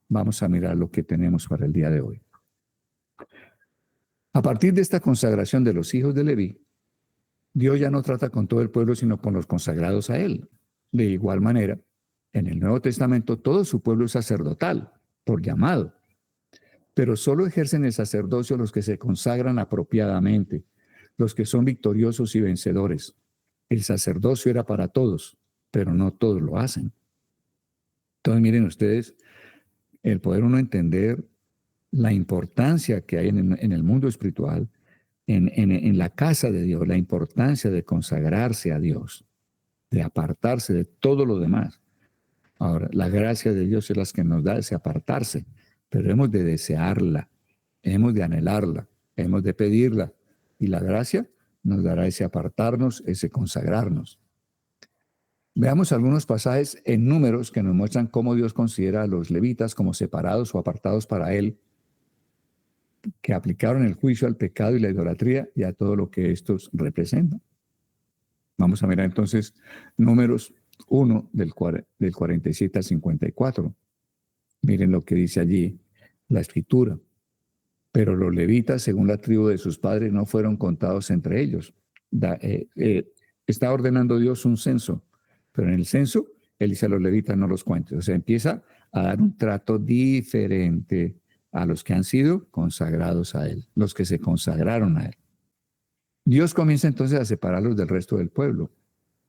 vamos a mirar lo que tenemos para el día de hoy. A partir de esta consagración de los hijos de Leví, Dios ya no trata con todo el pueblo, sino con los consagrados a Él. De igual manera, en el Nuevo Testamento, todo su pueblo es sacerdotal, por llamado. Pero solo ejercen el sacerdocio los que se consagran apropiadamente, los que son victoriosos y vencedores. El sacerdocio era para todos, pero no todos lo hacen. Entonces, miren ustedes, el poder uno entender la importancia que hay en el mundo espiritual, en la casa de Dios, la importancia de consagrarse a Dios, de apartarse de todo lo demás. Ahora, la gracia de Dios es la que nos da ese apartarse, pero hemos de desearla, hemos de anhelarla. hemos de pedirla. Y la gracia nos dará ese apartarnos, ese consagrarnos. Veamos algunos pasajes en Números que nos muestran cómo Dios considera a los levitas como separados o apartados para Él, que aplicaron el juicio al pecado y la idolatría y a todo lo que estos representan. Vamos a mirar entonces Números 1 del 47 al 54. Miren lo que dice allí la Escritura. Pero los levitas, según la tribu de sus padres, no fueron contados entre ellos. Está ordenando Dios un censo, pero en el censo Él dice a los levitas no los cuentes. O sea, empieza a dar un trato diferente a los que han sido consagrados a Él, los que se consagraron a Él. Dios comienza entonces a separarlos del resto del pueblo.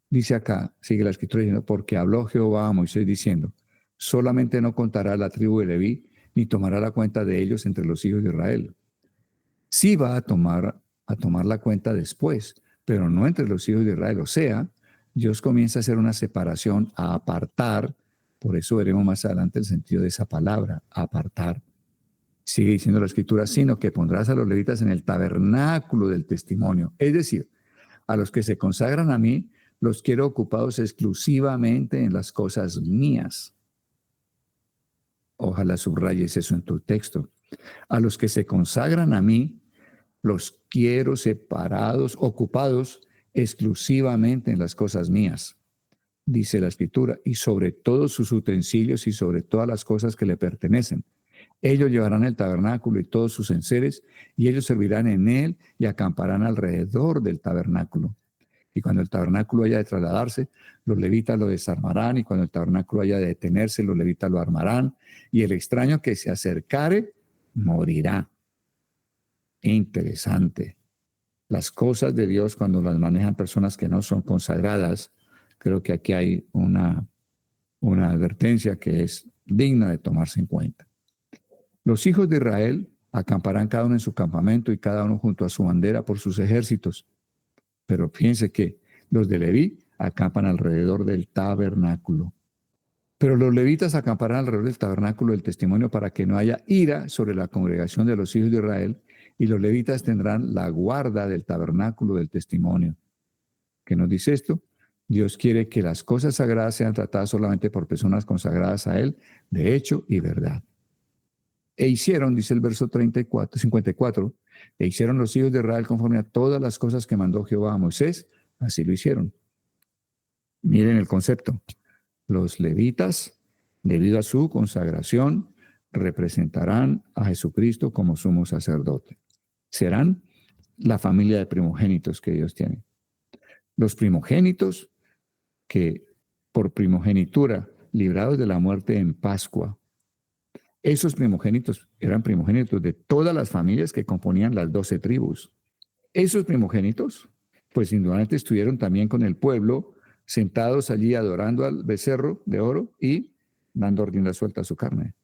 Dice acá, sigue la Escritura diciendo, porque habló Jehová a Moisés diciendo, solamente no contará la tribu de Leví, ni tomará la cuenta de ellos entre los hijos de Israel. Sí va a tomar la cuenta después, pero no entre los hijos de Israel. O sea, Dios comienza a hacer una separación, a apartar. Por eso veremos más adelante el sentido de esa palabra, apartar. Sigue diciendo la Escritura, sino que pondrás a los levitas en el tabernáculo del testimonio. Es decir, a los que se consagran a mí, los quiero ocupados exclusivamente en las cosas mías. Ojalá subrayes eso en tu texto. A los que se consagran a mí, los quiero separados, ocupados exclusivamente en las cosas mías, dice la Escritura, y sobre todos sus utensilios y sobre todas las cosas que le pertenecen. Ellos llevarán el tabernáculo y todos sus enseres, y ellos servirán en él y acamparán alrededor del tabernáculo. Y cuando el tabernáculo haya de trasladarse, los levitas lo desarmarán, y cuando el tabernáculo haya de detenerse, los levitas lo armarán, y el extraño que se acercare morirá. Interesante. Las cosas de Dios, cuando las manejan personas que no son consagradas, creo que aquí hay una advertencia que es digna de tomarse en cuenta. Los hijos de Israel acamparán cada uno en su campamento y cada uno junto a su bandera por sus ejércitos. Pero fíjense que los de Leví acampan alrededor del tabernáculo. Pero los levitas acamparán alrededor del tabernáculo del testimonio para que no haya ira sobre la congregación de los hijos de Israel, y los levitas tendrán la guarda del tabernáculo del testimonio. ¿Qué nos dice esto? Dios quiere que las cosas sagradas sean tratadas solamente por personas consagradas a Él, de hecho y verdad. E hicieron, dice el verso 54, e hicieron los hijos de Israel conforme a todas las cosas que mandó Jehová a Moisés, así lo hicieron. Miren el concepto. Los levitas, debido a su consagración, representarán a Jesucristo como sumo sacerdote. Serán la familia de primogénitos que Dios tiene. Los primogénitos que por primogenitura, librados de la muerte en Pascua, esos primogénitos eran primogénitos de todas las familias que componían las 12 tribus. Esos primogénitos, pues indudablemente estuvieron también con el pueblo, sentados allí adorando al becerro de oro y dando rienda suelta a su carne.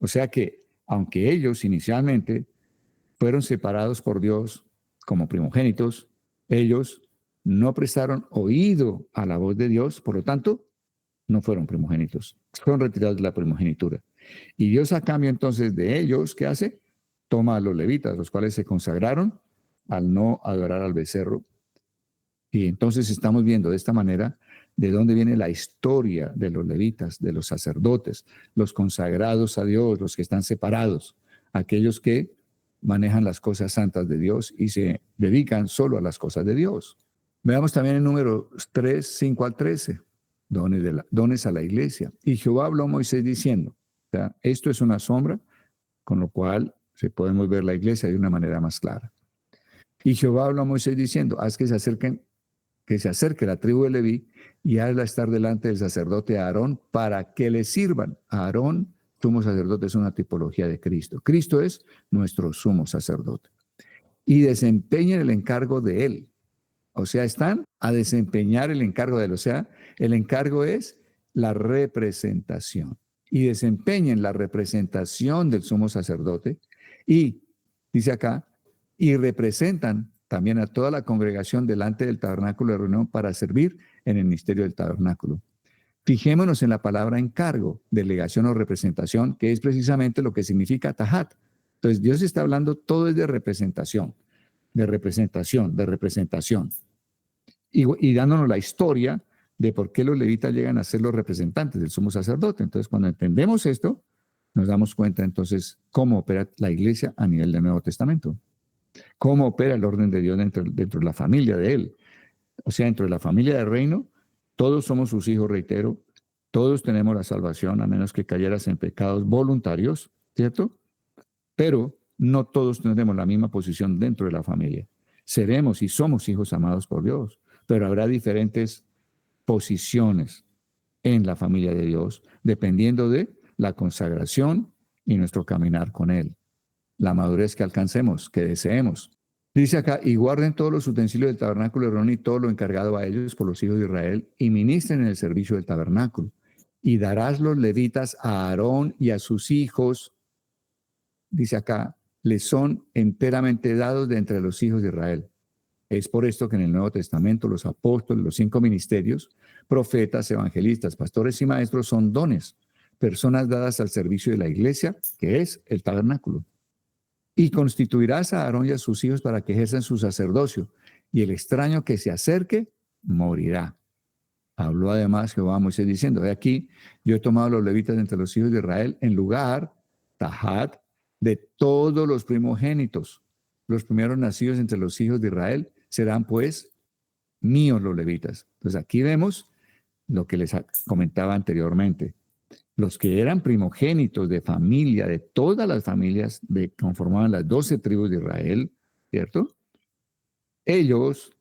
O sea que, aunque ellos inicialmente fueron separados por Dios como primogénitos, ellos no prestaron oído a la voz de Dios, por lo tanto, no fueron primogénitos, fueron retirados de la primogenitura. Y Dios, a cambio entonces de ellos, ¿qué hace? Toma a los levitas, los cuales se consagraron al no adorar al becerro. Y entonces estamos viendo de esta manera de dónde viene la historia de los levitas, de los sacerdotes, los consagrados a Dios, los que están separados, aquellos que manejan las cosas santas de Dios y se dedican solo a las cosas de Dios. Veamos también en Números 3, 5 al 13, dones a la iglesia. Y Jehová habló a Moisés diciendo, o sea, esto es una sombra, con lo cual podemos ver la iglesia de una manera más clara. Y Jehová habló a Moisés diciendo, haz que se acerque la tribu de Leví y hazla estar delante del sacerdote Aarón para que le sirvan. Aarón, sumo sacerdote, es una tipología de Cristo. Cristo es nuestro sumo sacerdote. Y desempeñen el encargo de él. O sea, están a desempeñar el encargo de él. O sea, el encargo es la representación. Y desempeñen la representación del sumo sacerdote. Y, dice acá, y representan también a toda la congregación delante del tabernáculo de reunión para servir en el misterio del tabernáculo. Fijémonos en la palabra encargo, delegación o representación, que es precisamente lo que significa tahat. Entonces Dios está hablando, todo es de representación, de representación, de representación. Y dándonos la historia de por qué los levitas llegan a ser los representantes del sumo sacerdote. Entonces, cuando entendemos esto, nos damos cuenta entonces cómo opera la iglesia a nivel del Nuevo Testamento, cómo opera el orden de Dios dentro de la familia de Él. O sea, dentro de la familia del reino, todos somos sus hijos, reitero, todos tenemos la salvación, a menos que cayeras en pecados voluntarios, ¿cierto? Pero no todos tendremos la misma posición dentro de la familia. Seremos y somos hijos amados por Dios, pero habrá diferentes posiciones en la familia de Dios, dependiendo de la consagración y nuestro caminar con Él, la madurez que alcancemos, que deseemos. Dice acá, y guarden todos los utensilios del tabernáculo de Aarón y todo lo encargado a ellos por los hijos de Israel, y ministren en el servicio del tabernáculo. Y darás los levitas a Aarón y a sus hijos, dice acá, les son enteramente dados de entre los hijos de Israel. Es por esto que en el Nuevo Testamento los apóstoles, los 5 ministerios, profetas, evangelistas, pastores y maestros son dones, personas dadas al servicio de la iglesia, que es el tabernáculo. Y constituirás a Aarón y a sus hijos para que ejerzan su sacerdocio, y el extraño que se acerque morirá. Habló además Jehová a Moisés diciendo, he aquí, yo he tomado a los levitas entre los hijos de Israel en lugar, tahat, de todos los primogénitos. Los primeros nacidos entre los hijos de Israel serán pues míos los levitas. Entonces aquí vemos lo que les comentaba anteriormente. Los que eran primogénitos de familia, de todas las familias que conformaban las 12 tribus de Israel, ¿cierto? Ellos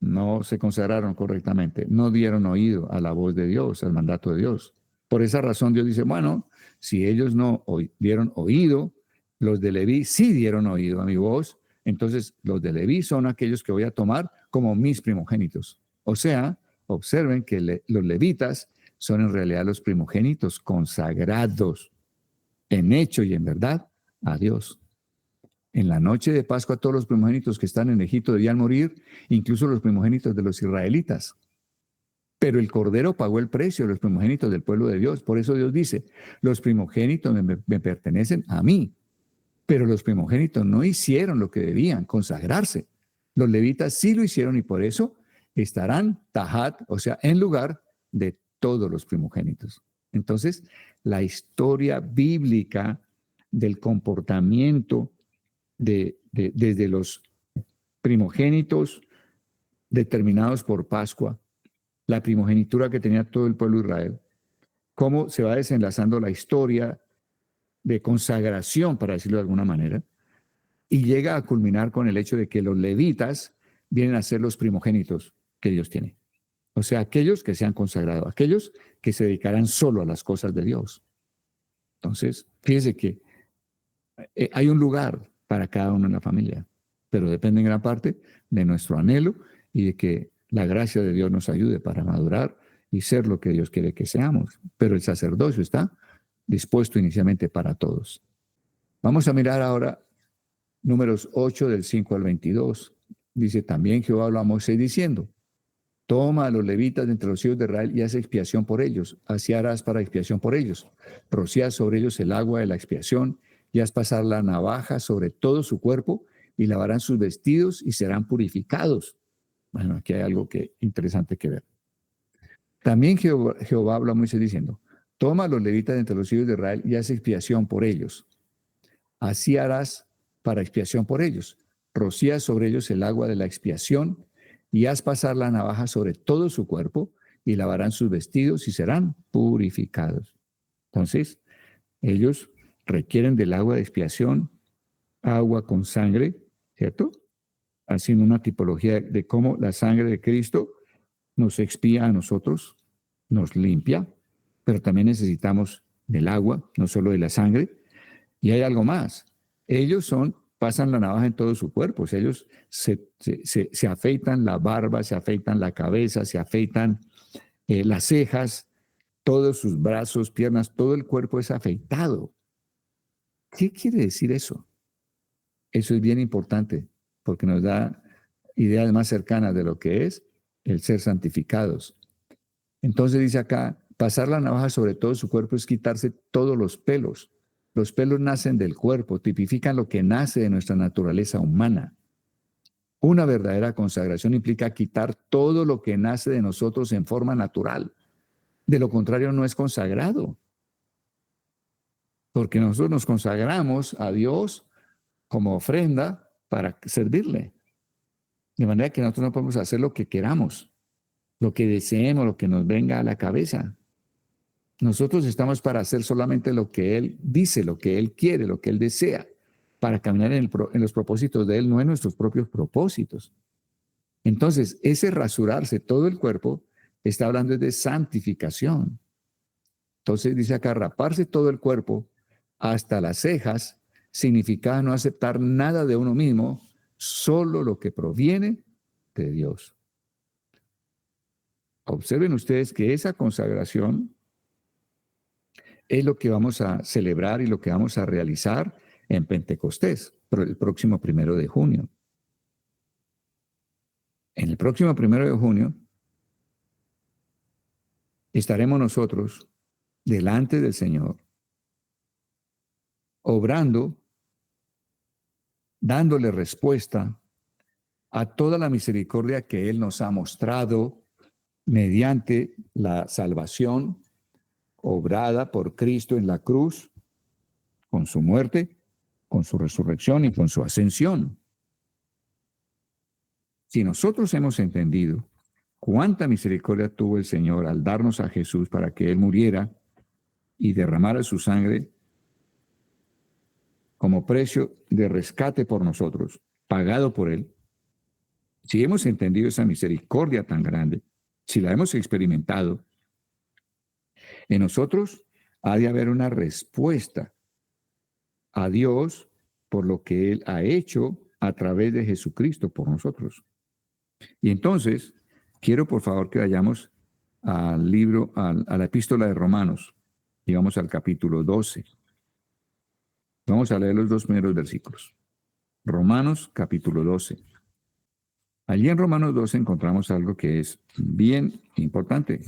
no se consagraron correctamente, no dieron oído a la voz de Dios, al mandato de Dios. Por esa razón Dios dice, bueno, si ellos no dieron oído, los de Leví sí dieron oído a mi voz, entonces los de Leví son aquellos que voy a tomar como mis primogénitos. O sea, observen que los levitas son en realidad los primogénitos consagrados en hecho y en verdad a Dios. En la noche de Pascua todos los primogénitos que están en Egipto debían morir, incluso los primogénitos de los israelitas. Pero el Cordero pagó el precio de los primogénitos del pueblo de Dios. Por eso Dios dice, los primogénitos me pertenecen a mí. Pero los primogénitos no hicieron lo que debían, consagrarse. Los levitas sí lo hicieron y por eso estarán tahat, o sea, en lugar de todos los primogénitos. Entonces, la bíblica del comportamiento desde los primogénitos determinados por Pascua, la primogenitura que tenía todo el pueblo de Israel, cómo se va desenlazando la historia de consagración, para decirlo de alguna manera, y llega a culminar con el hecho de que los levitas vienen a ser los primogénitos que Dios tiene. O sea, aquellos que se han consagrado, aquellos que se dedicarán solo a las cosas de Dios. Entonces, fíjese que hay un lugar para cada uno en la familia, pero depende en gran parte de nuestro anhelo y de que la gracia de Dios nos ayude para madurar y ser lo que Dios quiere que seamos. Pero el sacerdocio está dispuesto inicialmente para todos. Vamos a mirar ahora Números 8 del 5 al 22. Dice, también Jehová habló a Moisés diciendo, toma a los levitas de entre los hijos de Israel y haz expiación por ellos. Así harás para expiación por ellos. Rocía sobre ellos el agua de la expiación y haz pasar la navaja sobre todo su cuerpo y lavarán sus vestidos y serán purificados. Bueno, aquí hay algo interesante que ver. También Jehová habló a Moisés diciendo, toma a los levitas de entre los hijos de Israel y haz expiación por ellos. Así harás para expiación por ellos. Rocía sobre ellos el agua de la expiación y haz pasar la navaja sobre todo su cuerpo y lavarán sus vestidos y serán purificados. Entonces, ellos requieren del agua de expiación, agua con sangre, ¿cierto? Haciendo una tipología de cómo la sangre de Cristo nos expía a nosotros, nos limpia, pero también necesitamos del agua, no solo de la sangre. Y hay algo más. Ellos pasan la navaja en todo su cuerpo. O sea, ellos se afeitan la barba, se afeitan la cabeza, se afeitan las cejas, todos sus brazos, piernas, todo el cuerpo es afeitado. ¿Qué quiere decir eso? Eso es bien importante porque nos da ideas más cercanas de lo que es el ser santificados. Entonces dice acá, pasar la navaja sobre todo su cuerpo es quitarse todos los pelos. Los pelos nacen del cuerpo, tipifican lo que nace de nuestra naturaleza humana. Una verdadera consagración implica quitar todo lo que nace de nosotros en forma natural. De lo contrario, no es consagrado. Porque nosotros nos consagramos a Dios como ofrenda para servirle. De manera que nosotros no podemos hacer lo que queramos, lo que deseemos, lo que nos venga a la cabeza. Nosotros estamos para hacer solamente lo que Él dice, lo que Él quiere, lo que Él desea, para caminar en los propósitos de Él, no en nuestros propios propósitos. Entonces, ese rasurarse todo el cuerpo está hablando de santificación. Entonces dice acá, raparse todo el cuerpo hasta las cejas significa no aceptar nada de uno mismo, solo lo que proviene de Dios. Observen ustedes que esa consagración es lo que vamos a celebrar y lo que vamos a realizar en Pentecostés, el próximo 1 de junio. En el próximo 1 de junio estaremos nosotros delante del Señor, obrando, dándole respuesta a toda la misericordia que Él nos ha mostrado mediante la salvación obrada por Cristo en la cruz, con su muerte, con su resurrección y con su ascensión. Si nosotros hemos entendido cuánta misericordia tuvo el Señor al darnos a Jesús para que Él muriera y derramara su sangre como precio de rescate por nosotros, pagado por Él, si hemos entendido esa misericordia tan grande, si la hemos experimentado, en nosotros ha de haber una respuesta a Dios por lo que Él ha hecho a través de Jesucristo por nosotros. Y entonces, quiero por favor que vayamos al libro, a la epístola de Romanos, y vamos al capítulo 12. Vamos a leer los 2 primeros versículos. Romanos, capítulo 12. Allí en Romanos 12 encontramos algo que es bien importante,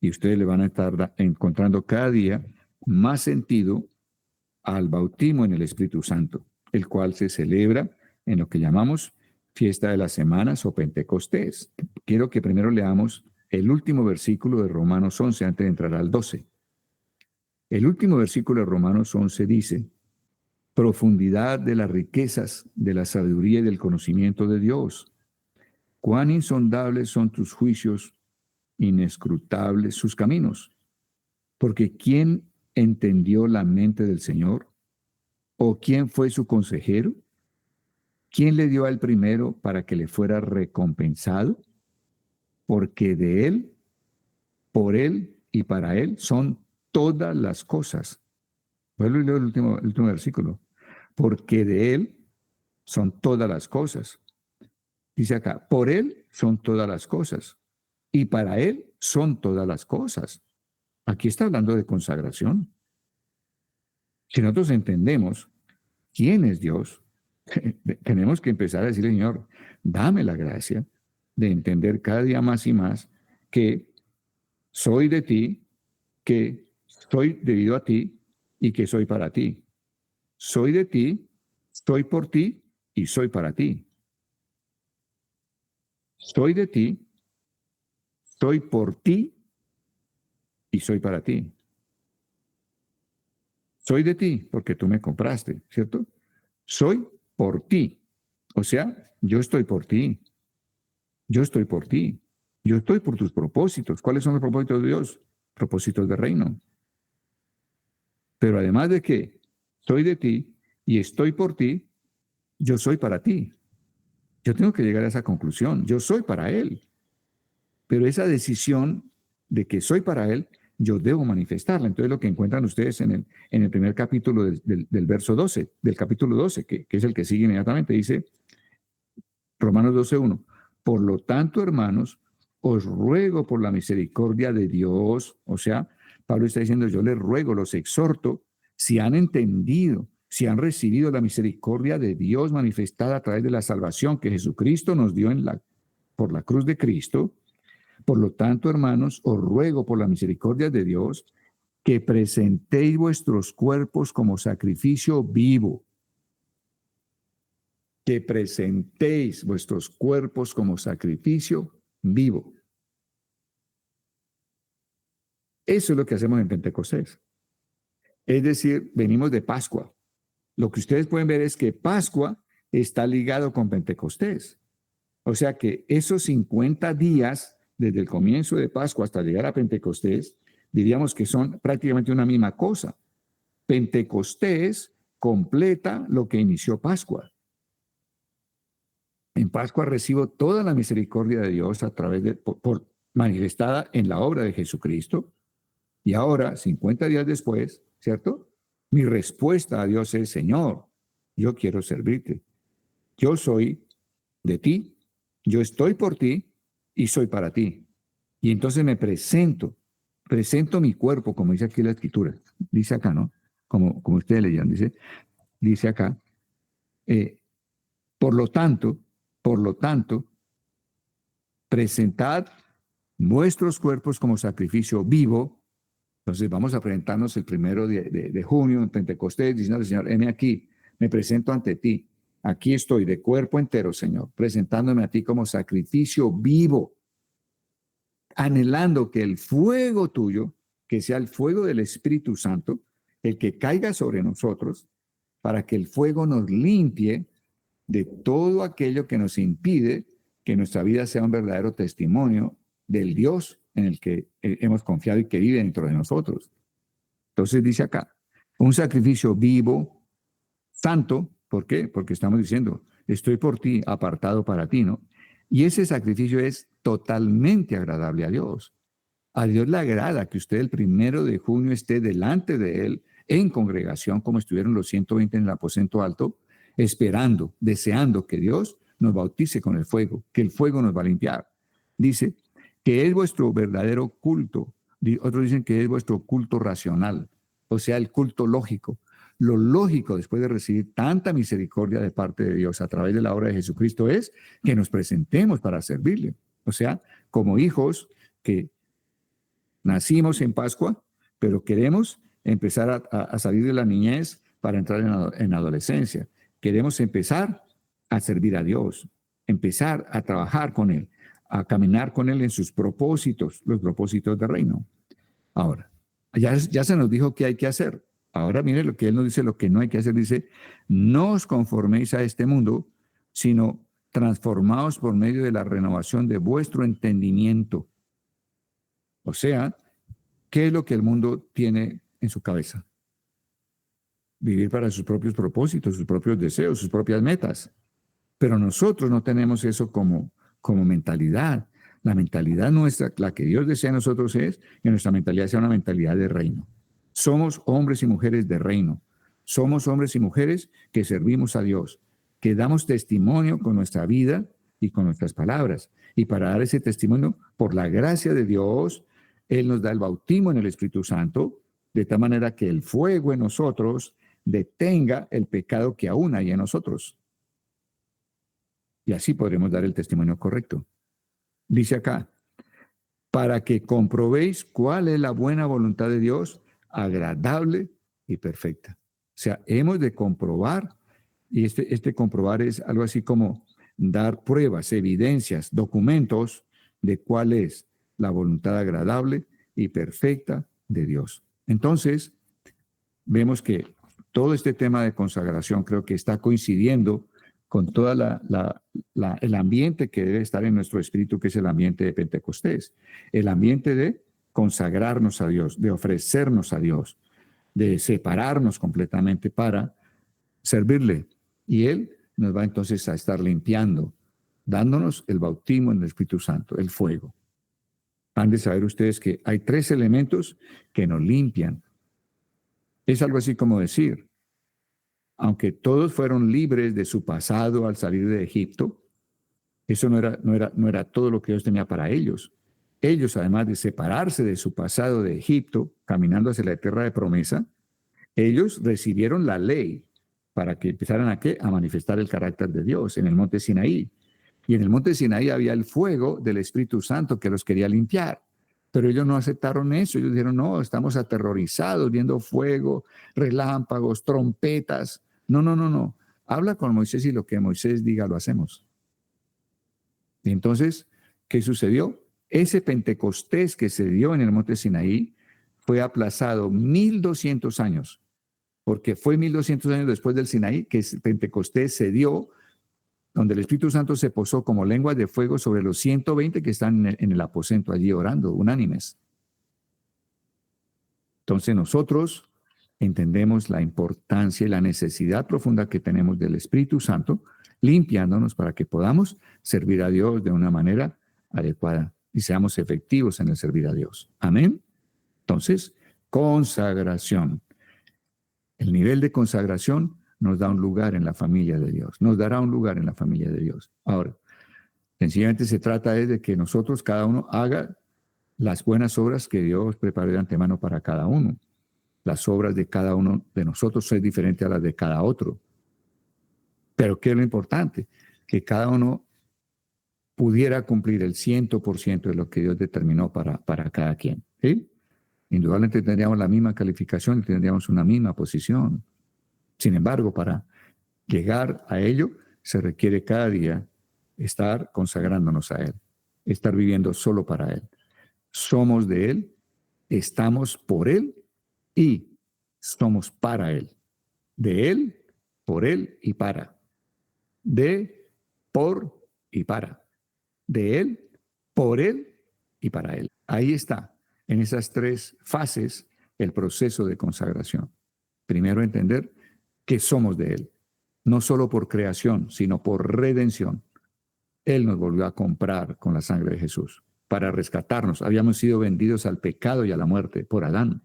y ustedes le van a estar encontrando cada día más sentido al bautismo en el Espíritu Santo, el cual se celebra en lo que llamamos fiesta de las semanas o Pentecostés. Quiero que primero leamos el último versículo de Romanos 11 antes de entrar al 12. El último versículo de Romanos 11 dice: profundidad de las riquezas de la sabiduría y del conocimiento de Dios. Cuán insondables son tus juicios, inescrutables sus caminos. Porque ¿quién entendió la mente del Señor? ¿O quién fue su consejero? ¿Quién le dio al primero para que le fuera recompensado? Porque de Él, por Él y para Él son todas las cosas. Vuelvo y leo el último versículo. Porque de Él son todas las cosas. Dice acá, por Él son todas las cosas. Y para Él son todas las cosas. Aquí está hablando de consagración. Si nosotros entendemos quién es Dios, tenemos que empezar a decirle, Señor, dame la gracia de entender cada día más y más que soy de ti, que soy debido a ti y que soy para ti. Soy de ti, soy por ti y soy para ti. Soy de ti, soy por ti y soy para ti. Soy de ti porque tú me compraste, ¿cierto? Soy por ti. O sea, yo estoy por ti. Yo estoy por ti. Yo estoy por tus propósitos. ¿Cuáles son los propósitos de Dios? Propósitos de reino. Pero además de que soy de ti y estoy por ti, yo soy para ti. Yo tengo que llegar a esa conclusión. Yo soy para Él. Pero esa decisión de que soy para Él, yo debo manifestarla. Entonces lo que encuentran ustedes en el primer capítulo del verso 12, del capítulo 12, que es el que sigue inmediatamente, dice Romanos 12:1. Por lo tanto, hermanos, os ruego por la misericordia de Dios, o sea, Pablo está diciendo, yo les ruego, los exhorto, si han entendido, si han recibido la misericordia de Dios manifestada a través de la salvación que Jesucristo nos dio por la cruz de Cristo. Por lo tanto, hermanos, os ruego por la misericordia de Dios que presentéis vuestros cuerpos como sacrificio vivo. Que presentéis vuestros cuerpos como sacrificio vivo. Eso es lo que hacemos en Pentecostés. Es decir, venimos de Pascua. Lo que ustedes pueden ver es que Pascua está ligado con Pentecostés. O sea que esos 50 días, desde el comienzo de Pascua hasta llegar a Pentecostés, diríamos que son prácticamente una misma cosa. Pentecostés completa lo que inició Pascua. En Pascua recibo toda la misericordia de Dios a través de, manifestada en la obra de Jesucristo. Y ahora, 50 días después, ¿cierto? Mi respuesta a Dios es, Señor, yo quiero servirte. Yo soy de ti, yo estoy por ti y soy para ti. Y entonces me presento mi cuerpo, como dice aquí la Escritura. Dice acá, ¿no? Como ustedes leían, dice acá. Por lo tanto, presentad vuestros cuerpos como sacrificio vivo. Entonces vamos a presentarnos el 1 de junio en Pentecostés, diciendo, Señor, heme aquí, me presento ante ti. Aquí estoy de cuerpo entero, Señor, presentándome a ti como sacrificio vivo, anhelando que el fuego tuyo, que sea el fuego del Espíritu Santo, el que caiga sobre nosotros, para que el fuego nos limpie de todo aquello que nos impide que nuestra vida sea un verdadero testimonio del Dios en el que hemos confiado y que vive dentro de nosotros. Entonces dice acá, un sacrificio vivo, santo. ¿Por qué? Porque estamos diciendo, estoy por ti, apartado para ti, ¿no? Y ese sacrificio es totalmente agradable a Dios. A Dios le agrada que usted el 1 de junio esté delante de Él en congregación, como estuvieron los 120 en el aposento alto, esperando, deseando que Dios nos bautice con el fuego, que el fuego nos va a limpiar. Dice que es vuestro verdadero culto. Otros dicen que es vuestro culto racional, o sea, el culto lógico. Lo lógico después de recibir tanta misericordia de parte de Dios a través de la obra de Jesucristo es que nos presentemos para servirle. O sea, como hijos que nacimos en Pascua, pero queremos empezar a salir de la niñez para entrar en adolescencia. Queremos empezar a servir a Dios, empezar a trabajar con Él, a caminar con Él en sus propósitos, los propósitos del reino. Ahora, ya se nos dijo qué hay que hacer. Ahora mire lo que Él nos dice, lo que no hay que hacer. Dice, no os conforméis a este mundo, sino transformaos por medio de la renovación de vuestro entendimiento. O sea, ¿qué es lo que el mundo tiene en su cabeza? Vivir para sus propios propósitos, sus propios deseos, sus propias metas. Pero nosotros no tenemos eso como mentalidad. La mentalidad nuestra, la que Dios desea en nosotros es que nuestra mentalidad sea una mentalidad de reino. Somos hombres y mujeres de reino. Somos hombres y mujeres que servimos a Dios, que damos testimonio con nuestra vida y con nuestras palabras. Y para dar ese testimonio, por la gracia de Dios, Él nos da el bautismo en el Espíritu Santo, de tal manera que el fuego en nosotros detenga el pecado que aún hay en nosotros. Y así podremos dar el testimonio correcto. Dice acá, para que comprobéis cuál es la buena voluntad de Dios, agradable y perfecta. O sea, hemos de comprobar, y este comprobar es algo así como dar pruebas, evidencias, documentos de cuál es la voluntad agradable y perfecta de Dios. Entonces, vemos que todo este tema de consagración creo que está coincidiendo con todo el ambiente que debe estar en nuestro espíritu, que es el ambiente de Pentecostés, el ambiente de consagrarnos a Dios, de ofrecernos a Dios, de separarnos completamente para servirle. Y Él nos va entonces a estar limpiando, dándonos el bautismo en el Espíritu Santo, el fuego. Han de saber ustedes que hay 3 elementos que nos limpian. Es algo así como decir, aunque todos fueron libres de su pasado al salir de Egipto, eso no era todo lo que Dios tenía para ellos. Ellos, además de separarse de su pasado de Egipto, caminando hacia la tierra de promesa, ellos recibieron la ley para que empezaran a manifestar el carácter de Dios en el monte Sinaí. Y en el monte Sinaí había el fuego del Espíritu Santo que los quería limpiar. Pero ellos no aceptaron eso. Ellos dijeron, no, estamos aterrorizados viendo fuego, relámpagos, trompetas. No, no, no, no. Habla con Moisés y lo que Moisés diga lo hacemos. Y entonces, ¿qué sucedió? Ese Pentecostés que se dio en el monte Sinaí fue aplazado 1200 años, porque fue 1200 años después del Sinaí que Pentecostés se dio, donde el Espíritu Santo se posó como lenguas de fuego sobre los 120 que están en el aposento allí orando, unánimes. Entonces nosotros entendemos la importancia y la necesidad profunda que tenemos del Espíritu Santo, limpiándonos para que podamos servir a Dios de una manera adecuada y seamos efectivos en el servir a Dios. Amén. Entonces, consagración. El nivel de consagración nos da un lugar en la familia de Dios, nos dará un lugar en la familia de Dios. Ahora, sencillamente se trata de que nosotros, cada uno, haga las buenas obras que Dios preparó de antemano para cada uno. Las obras de cada uno de nosotros son diferentes a las de cada otro. Pero ¿qué es lo importante? Que cada uno pudiera cumplir el 100% de lo que Dios determinó para cada quien. ¿Sí? Indudablemente tendríamos la misma calificación y tendríamos una misma posición. Sin embargo, para llegar a ello, se requiere cada día estar consagrándonos a Él, estar viviendo solo para Él. Somos de Él, estamos por Él y somos para Él. De Él, por Él y para. De, por y para. De Él, por Él y para Él. Ahí está, en esas tres fases, el proceso de consagración. Primero, entender que somos de Él, no solo por creación, sino por redención. Él nos volvió a comprar con la sangre de Jesús para rescatarnos. Habíamos sido vendidos al pecado y a la muerte por Adán.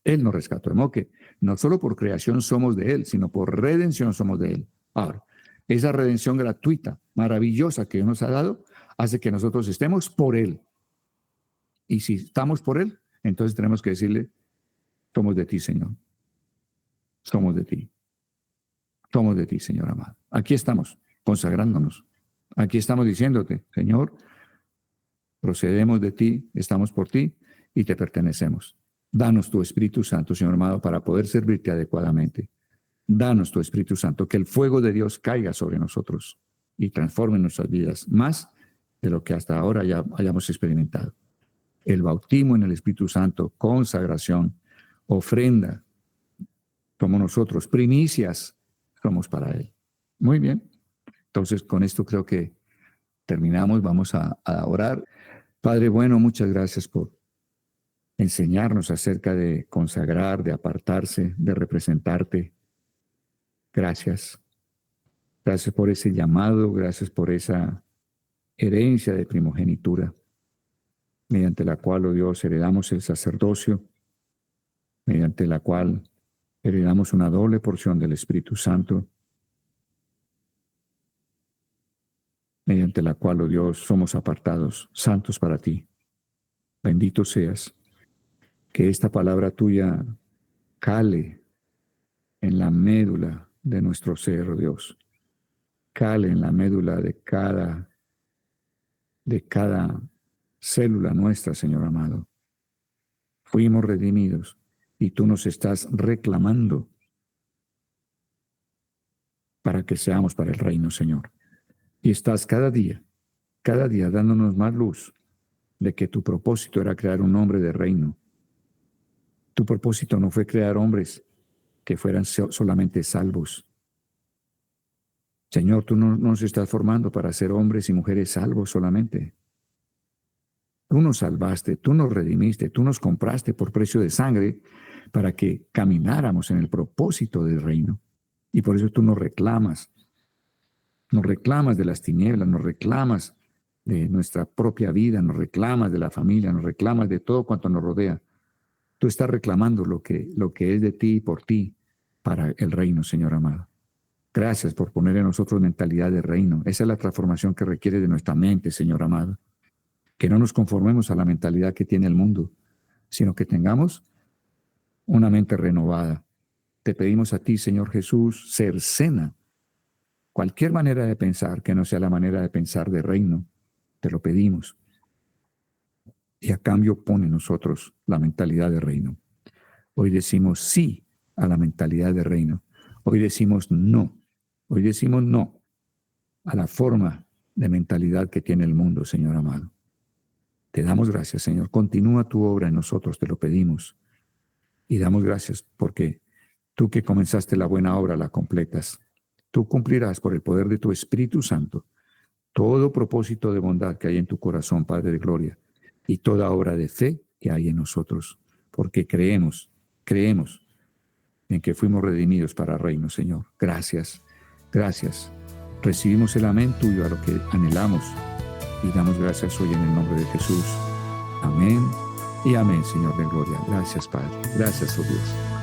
Él nos rescató. De modo que no solo por creación somos de Él, sino por redención somos de Él. Ahora, esa redención gratuita, maravillosa que Dios nos ha dado, hace que nosotros estemos por Él. Y si estamos por Él, entonces tenemos que decirle, somos de ti, Señor. Somos de ti. Somos de ti, Señor amado. Aquí estamos, consagrándonos. Aquí estamos diciéndote, Señor, procedemos de ti, estamos por ti y te pertenecemos. Danos tu Espíritu Santo, Señor amado, para poder servirte adecuadamente. Danos tu Espíritu Santo, que el fuego de Dios caiga sobre nosotros y transforme nuestras vidas más de lo que hasta ahora ya hayamos experimentado. El bautismo en el Espíritu Santo, consagración, ofrenda, como nosotros, primicias, somos para Él. Muy bien. Entonces, con esto creo que terminamos. Vamos a orar. Padre bueno, muchas gracias por enseñarnos acerca de consagrar, de apartarse, de representarte. Gracias. Gracias por ese llamado, gracias por esa herencia de primogenitura, mediante la cual, oh Dios, heredamos el sacerdocio, mediante la cual heredamos una doble porción del Espíritu Santo, mediante la cual, oh Dios, somos apartados, santos para ti. Bendito seas. Que esta palabra tuya cale en la médula de nuestro ser, oh Dios. Cale en la médula de cada célula nuestra, Señor amado. Fuimos redimidos y tú nos estás reclamando para que seamos para el reino, Señor. Y estás cada día dándonos más luz de que tu propósito era crear un hombre de reino. Tu propósito no fue crear hombres que fueran solamente salvos. Señor, tú no nos estás formando para ser hombres y mujeres salvos solamente. Tú nos salvaste, tú nos redimiste, tú nos compraste por precio de sangre para que camináramos en el propósito del reino. Y por eso tú nos reclamas de las tinieblas, nos reclamas de nuestra propia vida, nos reclamas de la familia, nos reclamas de todo cuanto nos rodea. Tú estás reclamando lo que es de ti y por ti para el reino, Señor amado. Gracias por poner en nosotros mentalidad de reino. Esa es la transformación que requiere de nuestra mente, Señor amado. Que no nos conformemos a la mentalidad que tiene el mundo, sino que tengamos una mente renovada. Te pedimos a ti, Señor Jesús, cercena cualquier manera de pensar que no sea la manera de pensar de reino. Te lo pedimos. y a cambio pone en nosotros la mentalidad de reino. Hoy decimos sí a la mentalidad de reino. Hoy decimos no. Hoy decimos no a la forma de mentalidad que tiene el mundo, Señor amado. Te damos gracias, Señor. Continúa tu obra en nosotros, te lo pedimos. Y damos gracias porque tú que comenzaste la buena obra la completas. Tú cumplirás por el poder de tu Espíritu Santo todo propósito de bondad que hay en tu corazón, Padre de gloria, y toda obra de fe que hay en nosotros, porque creemos en que fuimos redimidos para reino, Señor. Gracias, gracias. Recibimos el amén tuyo a lo que anhelamos y damos gracias hoy en el nombre de Jesús. Amén y amén, Señor de gloria. Gracias, Padre. Gracias, oh Dios.